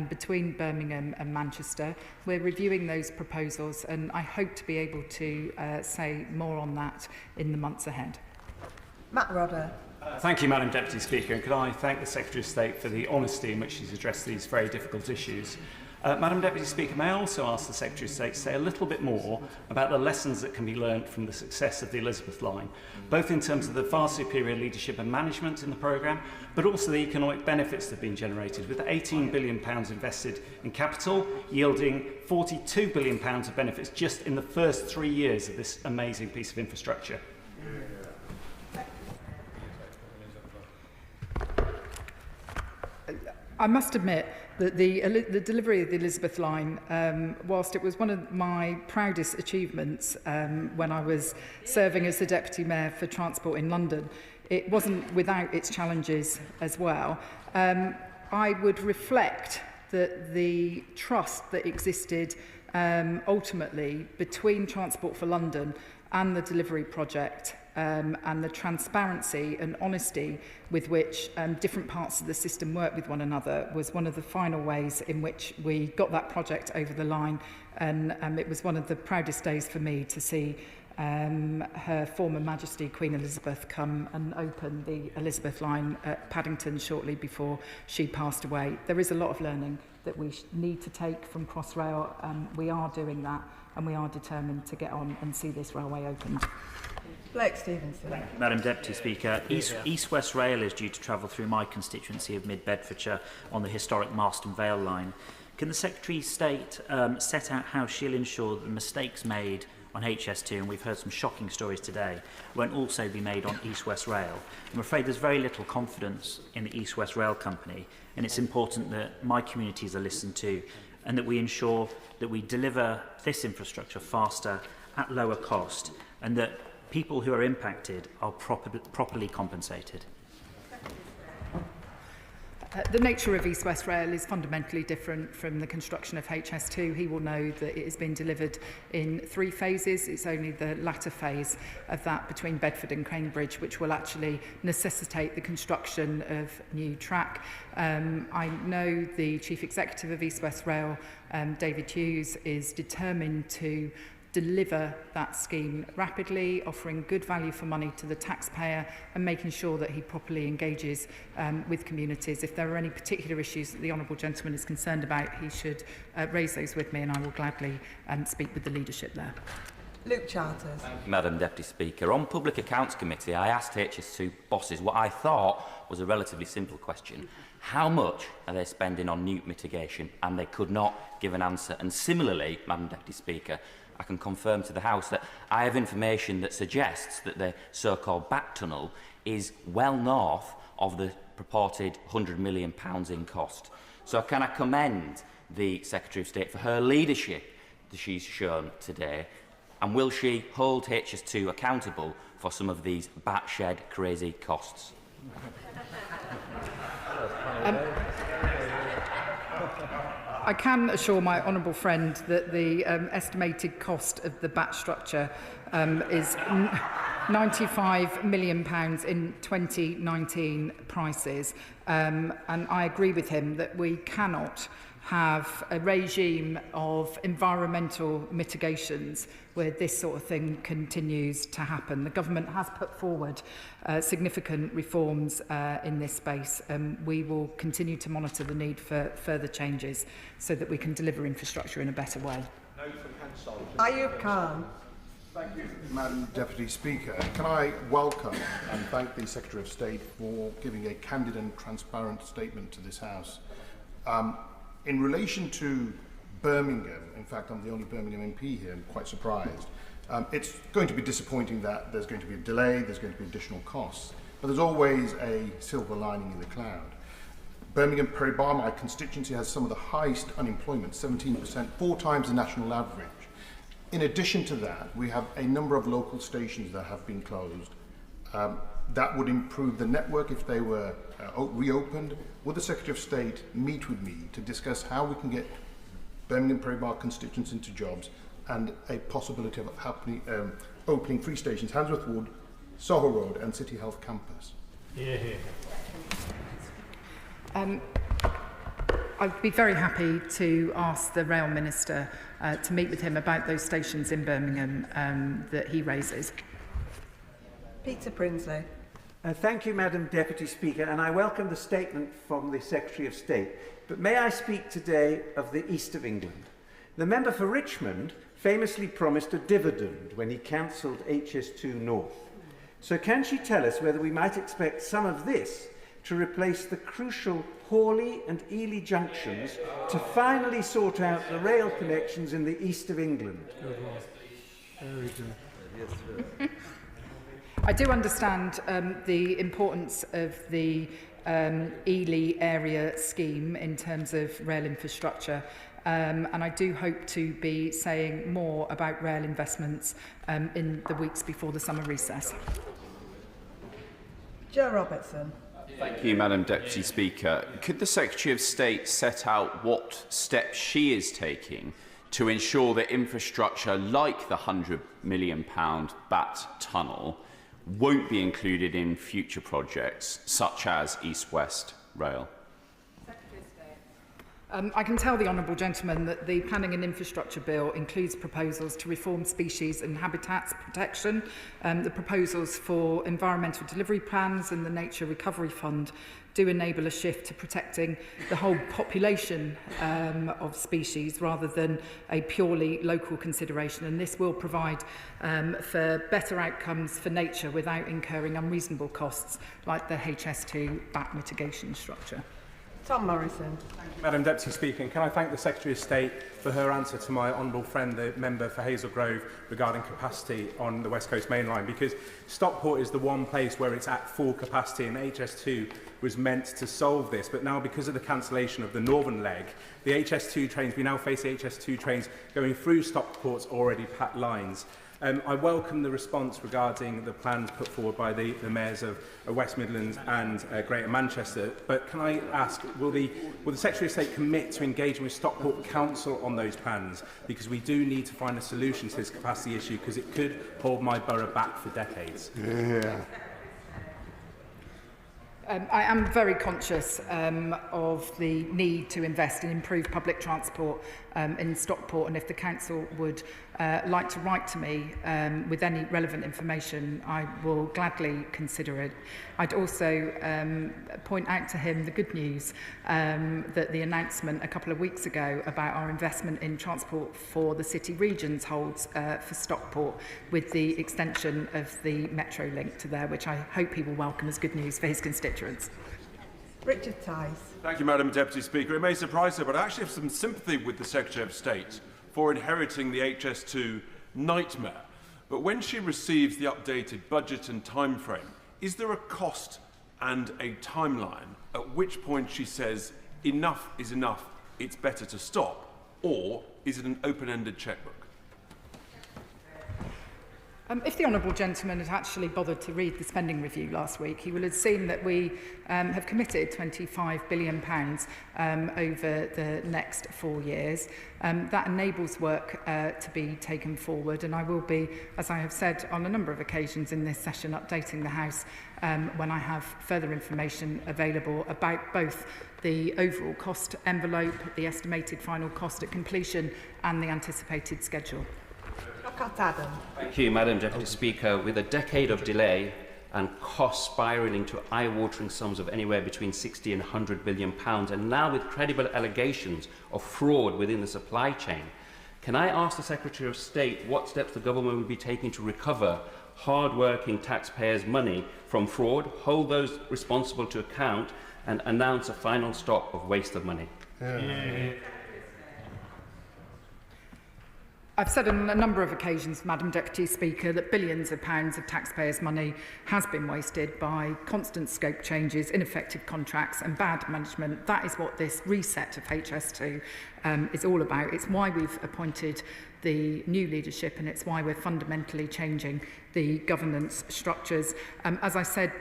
between Birmingham and Manchester. We're reviewing those proposals, and I hope to be able to say more on that in the months ahead. Matt Rodder. Thank you, Madam Deputy Speaker, and could I thank the Secretary of State for the honesty in which she's addressed these very difficult issues. Madam Deputy Speaker, may I also ask the Secretary of State to say a little bit more about the lessons that can be learnt from the success of the Elizabeth Line, both in terms of the far superior leadership and management in the programme, but also the economic benefits that have been generated, with £18 billion invested in capital, yielding £42 billion of benefits just in the first 3 years of this amazing piece of infrastructure. I must admit that the delivery of the Elizabeth Line, whilst it was one of my proudest achievements when I was serving as the Deputy Mayor for Transport in London, it wasn't without its challenges as well. I would reflect that the trust that existed ultimately between Transport for London and the delivery project and the transparency and honesty with which different parts of the system work with one another was one of the final ways in which we got that project over the line. And it was one of the proudest days for me to see Her Former Majesty Queen Elizabeth come and open the Elizabeth Line at Paddington shortly before she passed away. There is a lot of learning that we need to take from Crossrail, and we are doing that, and we are determined to get on and see this railway opened. Blake Stevenson. Madam Deputy Speaker, East West Rail is due to travel through my constituency of Mid-Bedfordshire on the historic Marston Vale line. Can the Secretary of State set out how she'll ensure that the mistakes made on HS2, and we've heard some shocking stories today, won't also be made on East West Rail? I'm afraid there's very little confidence in the East West Rail Company, and it's important that my communities are listened to and that we ensure that we deliver this infrastructure faster at lower cost, and that people who are impacted are properly compensated. The nature of East West Rail is fundamentally different from the construction of HS2. He will know that it has been delivered in 3 phases. It's only the latter phase of that between Bedford and Cambridge which will actually necessitate the construction of new track. I know the Chief Executive of East West Rail, David Hughes, is determined to deliver that scheme rapidly, offering good value for money to the taxpayer and making sure that he properly engages with communities. If there are any particular issues that the Honourable Gentleman is concerned about, he should raise those with me, and I will gladly speak with the leadership there. Luke Charters. Madam Deputy Speaker, on Public Accounts Committee I asked HS2 bosses what I thought was a relatively simple question. How much are they spending on newt mitigation? And they could not give an answer. And similarly, Madam Deputy Speaker, I can confirm to the House that I have information that suggests that the so-called back tunnel is well north of the purported £100 million in cost. So can I commend the Secretary of State for her leadership that she's shown today, and will she hold HS2 accountable for some of these batshit crazy costs? I can assure my honourable friend that the estimated cost of the batch structure is £95 million in 2019 prices. And I agree with him that we cannot have a regime of environmental mitigations where this sort of thing continues to happen. The government has put forward significant reforms in this space, and we will continue to monitor the need for further changes so that we can deliver infrastructure in a better way. Ayub Khan. Thank you, Madam Deputy Speaker. Can I welcome and thank the Secretary of State for giving a candid and transparent statement to this House. In relation to Birmingham, in fact, I'm the only Birmingham MP here, I'm quite surprised. It's going to be disappointing that there's going to be a delay, there's going to be additional costs, but there's always a silver lining in the cloud. Birmingham, Perry-Barr, my constituency, has some of the highest unemployment, 17%, 4 times the national average. In addition to that, we have a number of local stations that have been closed. That would improve the network if they were reopened. Would the Secretary of State meet with me to discuss how we can get Birmingham Perry-Barr constituents into jobs and a possibility of opening 3 stations, Handsworth Wood, Soho Road and City Health Campus? I'd be very happy to ask the Rail Minister to meet with him about those stations in Birmingham that he raises. Peter Prinsley. Thank you, Madam Deputy Speaker, and I welcome the statement from the Secretary of State. But may I speak today of the East of England? The member for Richmond famously promised a dividend when he cancelled HS2 North. So can she tell us whether we might expect some of this to replace the crucial Hawley and Ely junctions to finally sort out the rail connections in the East of England? Very good. Yes, I do understand the importance of the Ely area scheme in terms of rail infrastructure. And I do hope to be saying more about rail investments in the weeks before the summer recess. Joe Robertson. Thank you, Madam Deputy Speaker. Could the Secretary of State set out what steps she is taking to ensure that infrastructure like the £100 million BAT tunnel won't be included in future projects, such as East-West Rail? I can tell the Honourable Gentleman that the Planning and Infrastructure Bill includes proposals to reform species and habitats protection. The proposals for environmental delivery plans and the Nature Recovery Fund do enable a shift to protecting the whole population of species rather than a purely local consideration. And this will provide for better outcomes for nature without incurring unreasonable costs like the HS2 BAT mitigation structure. Tom Morrison. Thank you, Madam Deputy Speaker. And can I thank the Secretary of State for her answer to my honourable friend, the member for Hazel Grove, regarding capacity on the West Coast Main Line, because Stockport is the one place where it's at full capacity, and HS2 was meant to solve this. But now, because of the cancellation of the northern leg, the HS2 trains, we now face the HS2 trains going through Stockport's already packed lines. I welcome the response regarding the plans put forward by the mayors of West Midlands and Greater Manchester. But can I ask, will the Secretary of State commit to engaging with Stockport Council on those plans? Because we do need to find a solution to this capacity issue, because it could hold my borough back for decades. Yeah. I am very conscious of the need to invest in improved public transport in Stockport, and if the council would like to write to me with any relevant information, I will gladly consider it. I'd also point out to him the good news that the announcement a couple of weeks ago about our investment in transport for the city regions holds for Stockport, with the extension of the metro link to there, which I hope he will welcome as good news for his constituents. Richard Tice. Thank you, Madam Deputy Speaker. It may surprise her, but I actually have some sympathy with the Secretary of State for inheriting the HS2 nightmare. But when she receives the updated budget and timeframe, is there a cost and a timeline at which point she says enough is enough, it's better to stop, or is it an open-ended chequebook? If the Honourable Gentleman had actually bothered to read the spending review last week, he will have seen that we have committed £25 billion over the next 4 years. That enables work to be taken forward, and I will be, as I have said on a number of occasions in this session, updating the House when I have further information available about both the overall cost envelope, the estimated final cost at completion, and the anticipated schedule. Thank you, Madam Deputy Speaker. With a decade of delay and costs spiralling to eye-watering sums of anywhere between 60 and 100 billion pounds, and now with credible allegations of fraud within the supply chain, can I ask the Secretary of State what steps the government will be taking to recover hard-working taxpayers' money from fraud, hold those responsible to account, and announce a final stop of waste of money? I've said on a number of occasions, Madam Deputy Speaker, that billions of pounds of taxpayers' money has been wasted by constant scope changes, ineffective contracts and bad management. That is what this reset of HS2 is all about. It's why we've appointed the new leadership, and it's why we're fundamentally changing the governance structures. As I said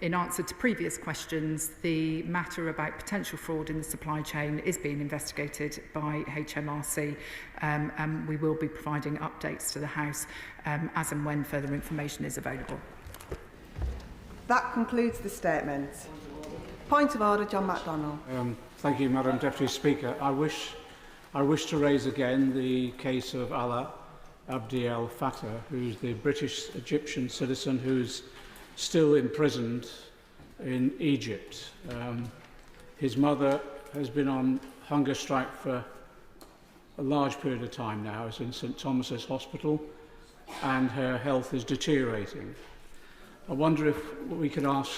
in answer to previous questions, the matter about potential fraud in the supply chain is being investigated by HMRC, and we will be providing updates to the House as and when further information is available. That concludes the statements. Point of order, John MacDonald. Thank you, Madam Deputy Speaker. I wish to raise again the case of Alaa Abdi El Fattah, who's the British-Egyptian citizen whose still imprisoned in Egypt. His mother has been on hunger strike for a large period of time now. Is in St Thomas's Hospital, and her health is deteriorating. I wonder if we could ask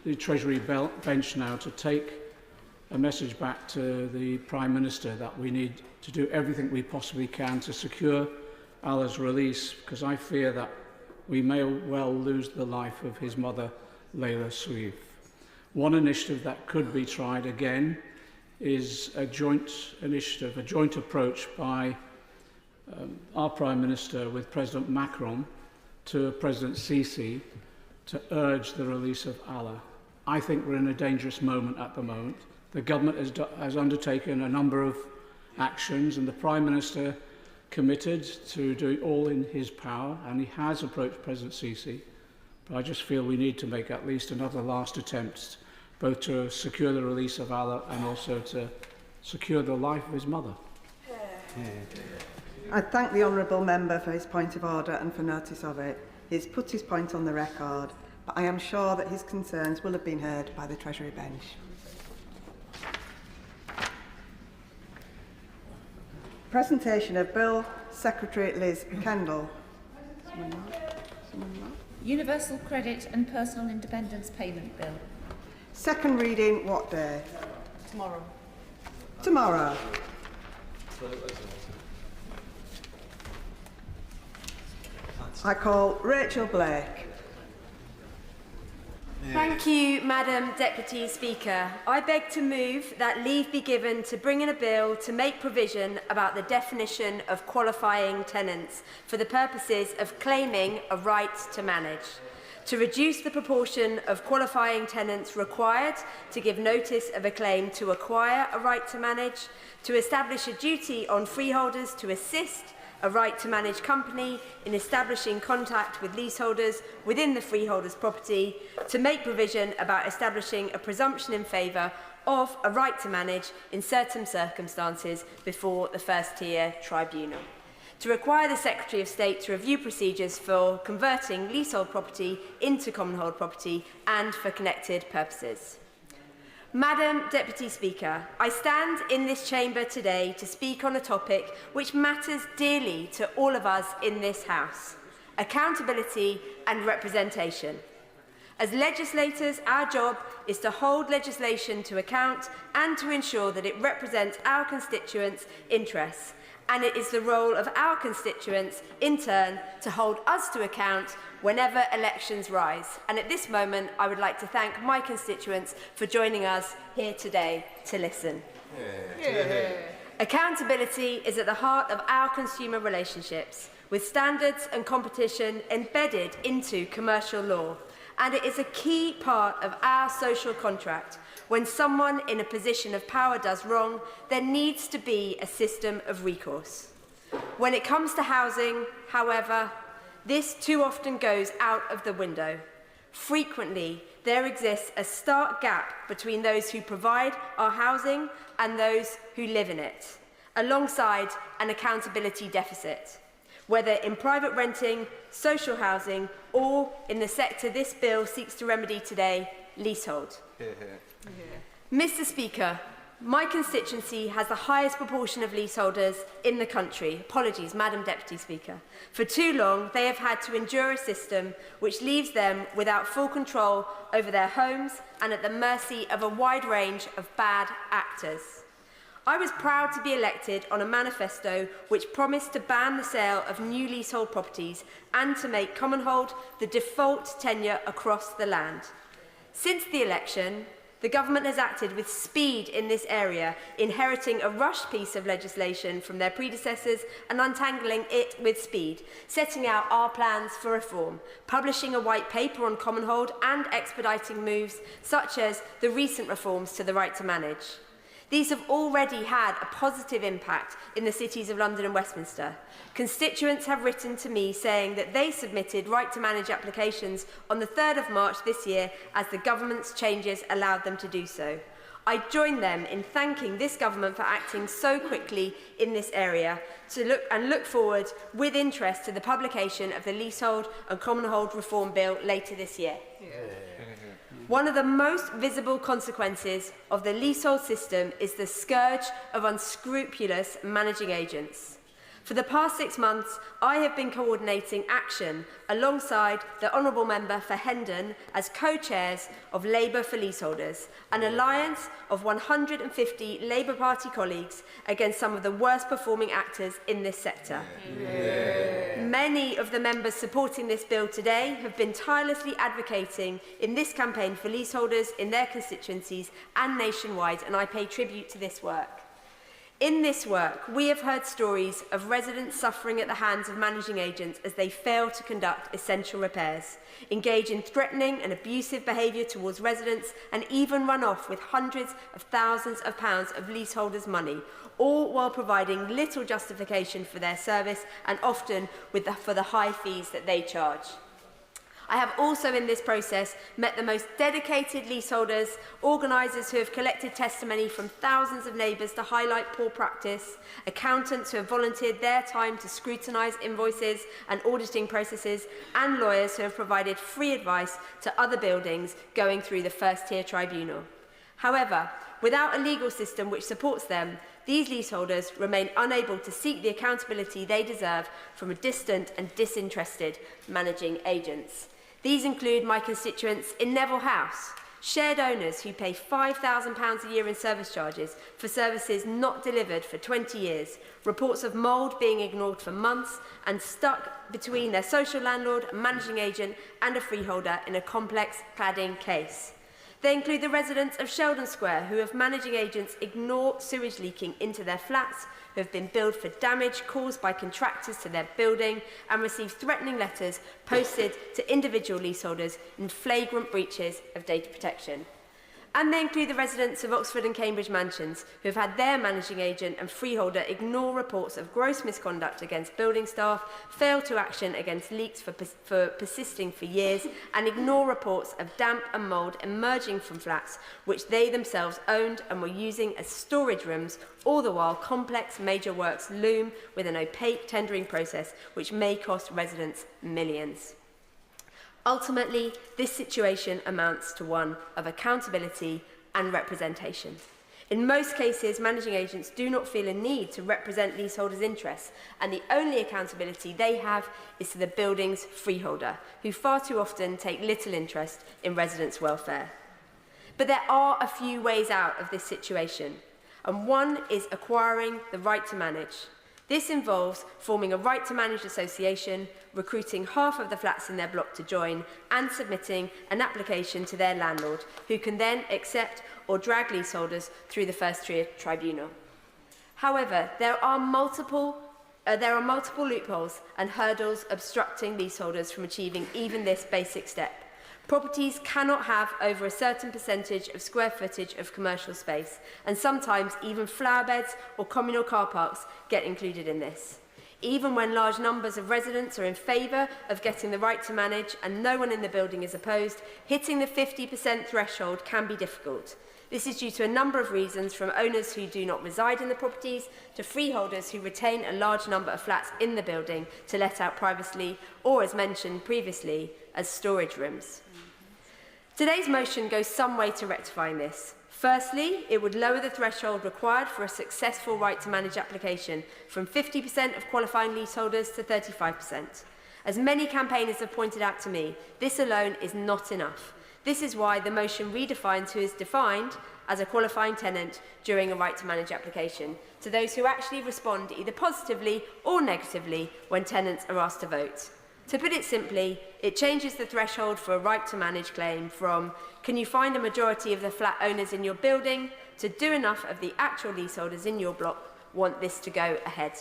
the Treasury bench now to take a message back to the Prime Minister that we need to do everything we possibly can to secure Allah's release, because I fear that we may well lose the life of his mother, Layla Sweef. One initiative that could be tried again is a joint initiative, a joint approach by our Prime Minister with President Macron to President Sisi to urge the release of Allah. I think we're in a dangerous moment at the moment. The government has undertaken a number of actions, and the Prime Minister committed to do it all in his power, and he has approached President Sisi. But I just feel we need to make at least another last attempt, both to secure the release of Allah and also to secure the life of his mother. I thank the honourable member for his point of order and for notice of it. He's put his point on the record, but I am sure that his concerns will have been heard by the Treasury bench. Presentation of Bill, Secretary Liz Kendall. Universal Credit and Personal Independence Payment Bill. Second reading, what day? Tomorrow. Tomorrow. I call Rachel Blake. Thank you, Madam Deputy Speaker. I beg to move that leave be given to bring in a bill to make provision about the definition of qualifying tenants for the purposes of claiming a right to manage, to reduce the proportion of qualifying tenants required to give notice of a claim to acquire a right to manage, to establish a duty on freeholders to assist a right to manage company in establishing contact with leaseholders within the freeholder's property, to make provision about establishing a presumption in favour of a right to manage in certain circumstances before the first-tier tribunal, to require the Secretary of State to review procedures for converting leasehold property into commonhold property and for connected purposes. Madam Deputy Speaker, I stand in this chamber today to speak on a topic which matters dearly to all of us in this House: accountability and representation. As legislators, our job is to hold legislation to account and to ensure that it represents our constituents' interests, and it is the role of our constituents, in turn, to hold us to account whenever elections rise. And at this moment, I would like to thank my constituents for joining us here today to listen. Accountability is at the heart of our consumer relationships, with standards and competition embedded into commercial law. And it is a key part of our social contract. When someone in a position of power does wrong, there needs to be a system of recourse. When it comes to housing, however, this too often goes out of the window. Frequently, there exists a stark gap between those who provide our housing and those who live in it, alongside an accountability deficit, whether in private renting, social housing, or in the sector this bill seeks to remedy today, leasehold. Mr. Speaker, my constituency has the highest proportion of leaseholders in the country. Apologies, Madam Deputy Speaker. For too long, they have had to endure a system which leaves them without full control over their homes and at the mercy of a wide range of bad actors. I was proud to be elected on a manifesto which promised to ban the sale of new leasehold properties and to make commonhold the default tenure across the land. Since the election, the government has acted with speed in this area, inheriting a rushed piece of legislation from their predecessors and untangling it with speed, setting out our plans for reform, publishing a white paper on commonhold and expediting moves such as the recent reforms to the right to manage. These have already had a positive impact in the cities of London and Westminster. Constituents have written to me saying that they submitted right to manage applications on the 3rd of March this year as the government's changes allowed them to do so. I join them in thanking this government for acting so quickly in this area look forward with interest to the publication of the Leasehold and Commonhold Reform Bill later this year. One of the most visible consequences of the leasehold system is the scourge of unscrupulous managing agents. For the past 6 months, I have been coordinating action alongside the Honourable Member for Hendon as co-chairs of Labour for Leaseholders, an alliance of 150 Labour Party colleagues against some of the worst performing actors in this sector. Many of the members supporting this bill today have been tirelessly advocating in this campaign for leaseholders in their constituencies and nationwide, and I pay tribute to this work. In this work, we have heard stories of residents suffering at the hands of managing agents as they fail to conduct essential repairs, engage in threatening and abusive behaviour towards residents, and even run off with hundreds of thousands of pounds of leaseholders' money, all while providing little justification for their service and often for the high fees that they charge. I have also in this process met the most dedicated leaseholders, organisers who have collected testimony from thousands of neighbours to highlight poor practice, accountants who have volunteered their time to scrutinise invoices and auditing processes, and lawyers who have provided free advice to other buildings going through the first-tier tribunal. However, without a legal system which supports them, these leaseholders remain unable to seek the accountability they deserve from a distant and disinterested managing agents. These include my constituents in Neville House, shared owners who pay £5,000 a year in service charges for services not delivered for 20 years, reports of mould being ignored for months, and stuck between their social landlord, a managing agent and a freeholder in a complex cladding case. They include the residents of Sheldon Square who have managing agents ignore sewage leaking into their flats, who have been billed for damage caused by contractors to their building and receive threatening letters posted to individual leaseholders in flagrant breaches of data protection. And they include the residents of Oxford and Cambridge mansions who have had their managing agent and freeholder ignore reports of gross misconduct against building staff, fail to action against leaks for persisting for years, and ignore reports of damp and mould emerging from flats which they themselves owned and were using as storage rooms, all the while complex major works loom with an opaque tendering process which may cost residents millions. Ultimately, this situation amounts to one of accountability and representation. In most cases, managing agents do not feel a need to represent leaseholders' interests, and the only accountability they have is to the building's freeholder, who far too often take little interest in residents' welfare. But there are a few ways out of this situation, and one is acquiring the right to manage. This involves forming a right to manage association, recruiting half of the flats in their block to join, and submitting an application to their landlord, who can then accept or drag leaseholders through the first-tier tribunal. However, there are multiple loopholes and hurdles obstructing leaseholders from achieving even this basic step. Properties cannot have over a certain percentage of square footage of commercial space, and sometimes even flower beds or communal car parks get included in this. Even when large numbers of residents are in favour of getting the right to manage and no one in the building is opposed, hitting the 50% threshold can be difficult. This is due to a number of reasons, from owners who do not reside in the properties to freeholders who retain a large number of flats in the building to let out privately, or, as mentioned previously, as storage rooms. Today's motion goes some way to rectifying this. Firstly, it would lower the threshold required for a successful right to manage application from 50% of qualifying leaseholders to 35%. As many campaigners have pointed out to me, this alone is not enough. This is why the motion redefines who is defined as a qualifying tenant during a right to manage application to those who actually respond either positively or negatively when tenants are asked to vote. To put it simply, it changes the threshold for a right to manage claim from can you find a majority of the flat owners in your building to do enough of the actual leaseholders in your block want this to go ahead.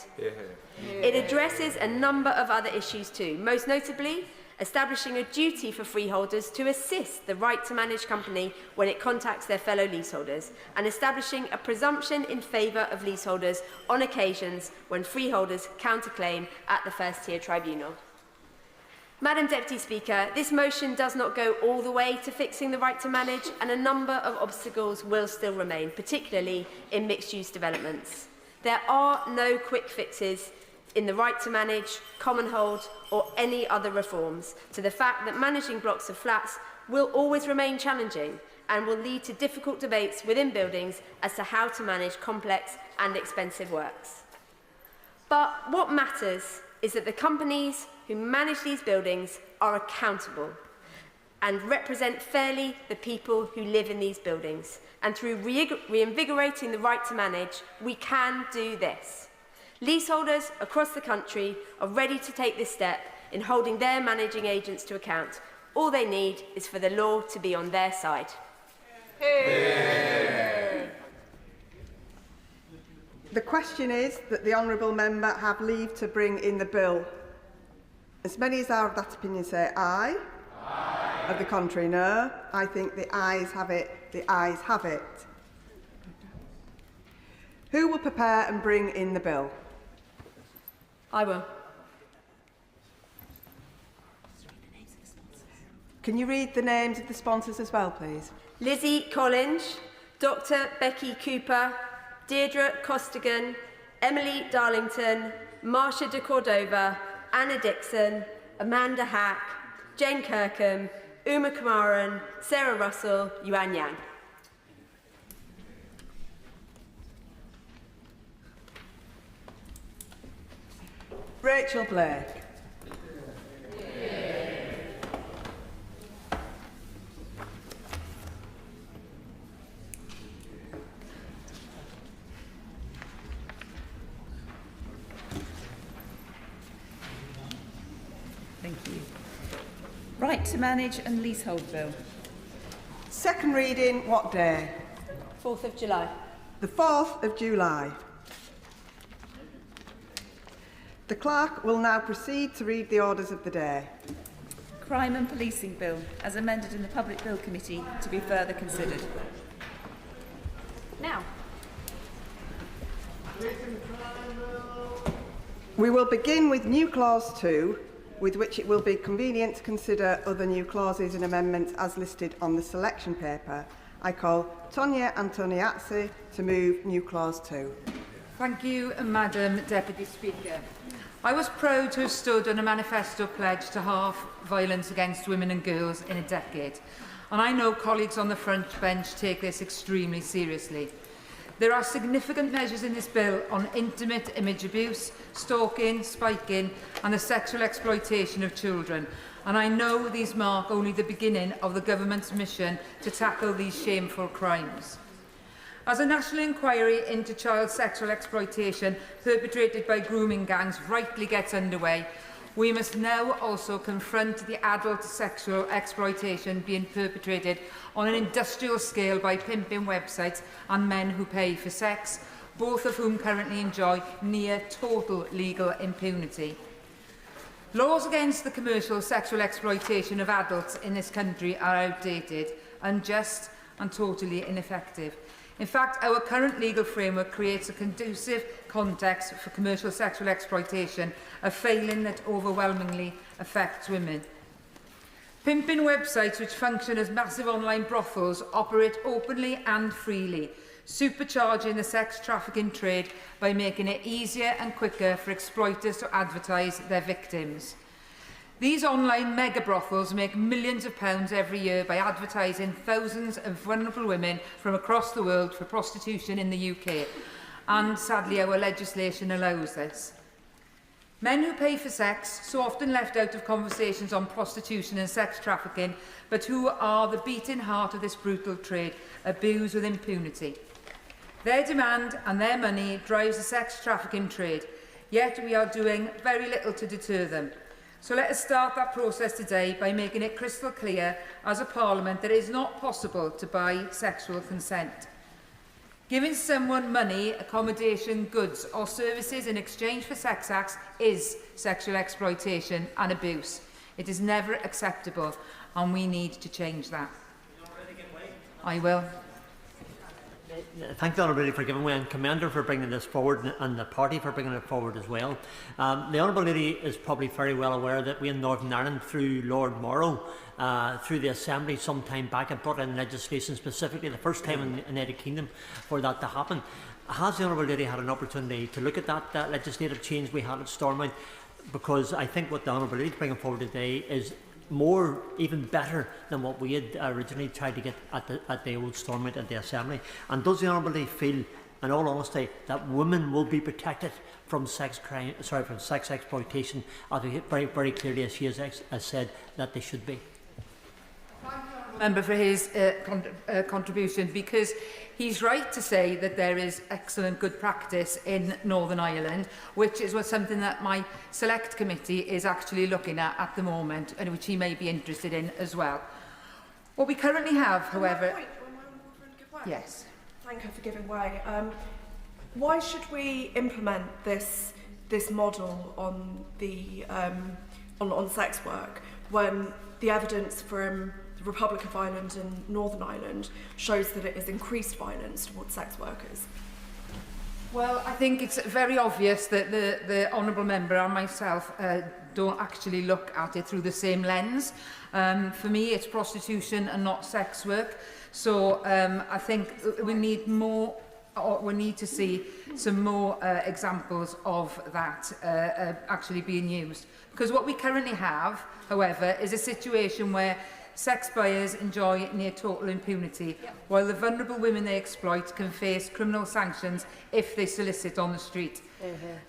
It addresses a number of other issues too, most notably establishing a duty for freeholders to assist the right to manage company when it contacts their fellow leaseholders, and establishing a presumption in favour of leaseholders on occasions when freeholders counterclaim at the first-tier tribunal. Madam Deputy Speaker, this motion does not go all the way to fixing the right to manage, and a number of obstacles will still remain, particularly in mixed-use developments. There are no quick fixes in the right to manage, common hold or any other reforms to the fact that managing blocks of flats will always remain challenging and will lead to difficult debates within buildings as to how to manage complex and expensive works. But what matters is that the companies who manage these buildings are accountable and represent fairly the people who live in these buildings. And through reinvigorating the right to manage, we can do this. Leaseholders across the country are ready to take this step in holding their managing agents to account. All they need is for the law to be on their side. The question is that the honourable member have leave to bring in the bill. As many as are of that opinion say aye. Aye. Of the contrary, no. I think the ayes have it. The ayes have it. Who will prepare and bring in the bill? I will. Can you read the names of the sponsors as well, please? Lizzie Collins, Dr. Becky Cooper, Deirdre Costigan, Emily Darlington, Marcia de Cordova, Anna Dixon, Amanda Hack, Jane Kirkham, Uma Kumaran, Sarah Russell, Yuan Yang. Rachel Blake. Thank you. Right to manage and leasehold bill. Second reading, what day? 4th of July. The 4th of July. The clerk will now proceed to read the orders of the day. Crime and policing bill, as amended in the Public Bill Committee, to be further considered. Now. We will begin with new clause 2, with which it will be convenient to consider other new clauses and amendments as listed on the selection paper. I call Tonia Antoniazzi to move new clause 2. Thank you, Madam Deputy Speaker. I was proud to have stood on a manifesto pledge to halve violence against women and girls in a decade, and I know colleagues on the front bench take this extremely seriously. There are significant measures in this bill on intimate image abuse, stalking, spiking and the sexual exploitation of children, and I know these mark only the beginning of the government's mission to tackle these shameful crimes. As a national inquiry into child sexual exploitation perpetrated by grooming gangs rightly gets underway, we must now also confront the adult sexual exploitation being perpetrated on an industrial scale by pimping websites and men who pay for sex, both of whom currently enjoy near total legal impunity. Laws against the commercial sexual exploitation of adults in this country are outdated, unjust and totally ineffective. In fact, our current legal framework creates a conducive context for commercial sexual exploitation, a failing that overwhelmingly affects women. Pimping websites which function as massive online brothels operate openly and freely, supercharging the sex trafficking trade by making it easier and quicker for exploiters to advertise their victims. These online mega brothels make millions of pounds every year by advertising thousands of vulnerable women from across the world for prostitution in the UK, and sadly our legislation allows this. Men who pay for sex, so often left out of conversations on prostitution and sex trafficking, but who are the beating heart of this brutal trade, abuse with impunity. Their demand and their money drives the sex trafficking trade, yet we are doing very little to deter them. So let us start that process today by making it crystal clear as a Parliament that it is not possible to buy sexual consent. Giving someone money, accommodation, goods or services in exchange for sex acts is sexual exploitation and abuse. It is never acceptable and we need to change that. I will. thank the Honourable Lady for giving way and commend her for bringing this forward and the party for bringing it forward as well. The Honourable Lady is probably very well aware that we in Northern Ireland, through Lord Morrow, through the Assembly some time back, have brought in legislation specifically, the first time in the United Kingdom for that to happen. Has the Honourable Lady had an opportunity to look at that legislative change we had at Stormont? Because I think what the Honourable Lady is bringing forward today is more, even better than what we had originally tried to get at the old Stormont at the Assembly. And does the Honourable Lady feel, in all honesty, that women will be protected from sex exploitation, as very, very clearly, as she has said, that they should be? Member for his contribution, because he's right to say that there is excellent good practice in Northern Ireland, which is something that my select committee is actually looking at the moment, and which he may be interested in as well. What we currently have, however... Yes. Thank her for giving way. Why should we implement this model on the on sex work when the evidence from the Republic of Ireland and Northern Ireland shows that it has increased violence towards sex workers? Well, I think it's very obvious that the Honourable Member and myself don't actually look at it through the same lens. For me, it's prostitution and not sex work. So I think we need more, or we need to see some more examples of that actually being used. Because what we currently have, however, is a situation where sex buyers enjoy near total impunity, while the vulnerable women they exploit can face criminal sanctions if they solicit on the street.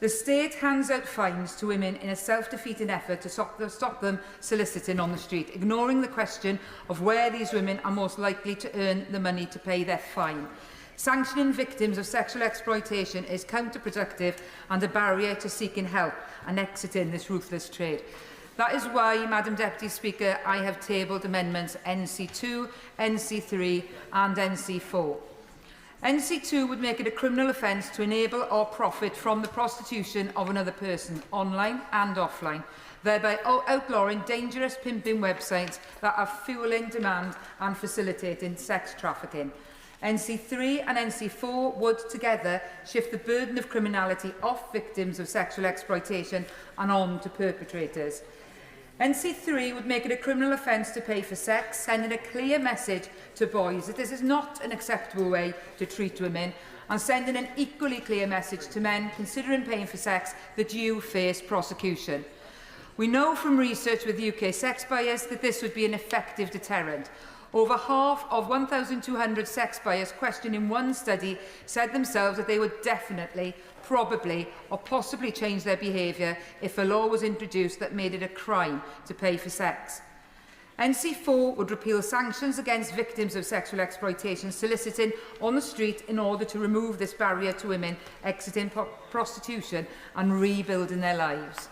The state hands out fines to women in a self-defeating effort to stop them soliciting on the street, ignoring the question of where these women are most likely to earn the money to pay their fine. Sanctioning victims of sexual exploitation is counterproductive and a barrier to seeking help and exiting this ruthless trade. That is why, Madam Deputy Speaker, I have tabled amendments NC2, NC3 and NC4. NC2 would make it a criminal offence to enable or profit from the prostitution of another person, online and offline, thereby outlawing dangerous pimping websites that are fuelling demand and facilitating sex trafficking. NC3 and NC4 would together shift the burden of criminality off victims of sexual exploitation and on to perpetrators. NC3 would make it a criminal offence to pay for sex, sending a clear message to boys that this is not an acceptable way to treat women, and sending an equally clear message to men considering paying for sex that you face prosecution. We know from research with UK sex buyers that this would be an effective deterrent. Over half of 1,200 sex buyers questioned in one study said themselves that they would definitely, probably or possibly change their behaviour if a law was introduced that made it a crime to pay for sex. NC4 would repeal sanctions against victims of sexual exploitation soliciting on the street in order to remove this barrier to women exiting prostitution and rebuilding their lives.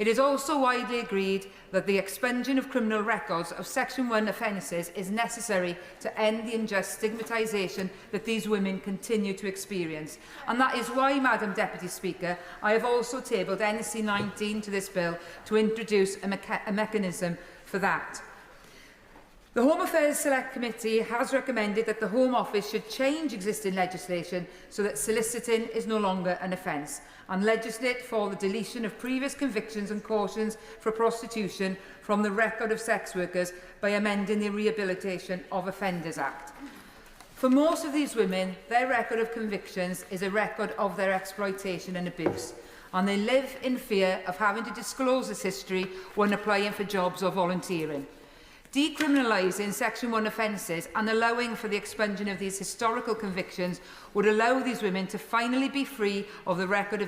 It is also widely agreed that the expunging of criminal records of Section 1 offences is necessary to end the unjust stigmatisation that these women continue to experience. And that is why, Madam Deputy Speaker, I have also tabled NC 19 to this bill to introduce a mechanism for that. The Home Affairs Select Committee has recommended that the Home Office should change existing legislation so that soliciting is no longer an offence, and legislate for the deletion of previous convictions and cautions for prostitution from the record of sex workers by amending the Rehabilitation of Offenders Act. For most of these women, their record of convictions is a record of their exploitation and abuse, and they live in fear of having to disclose this history when applying for jobs or volunteering. Decriminalising Section 1 offences and allowing for the expunging of these historical convictions would allow these women to finally be free of the record of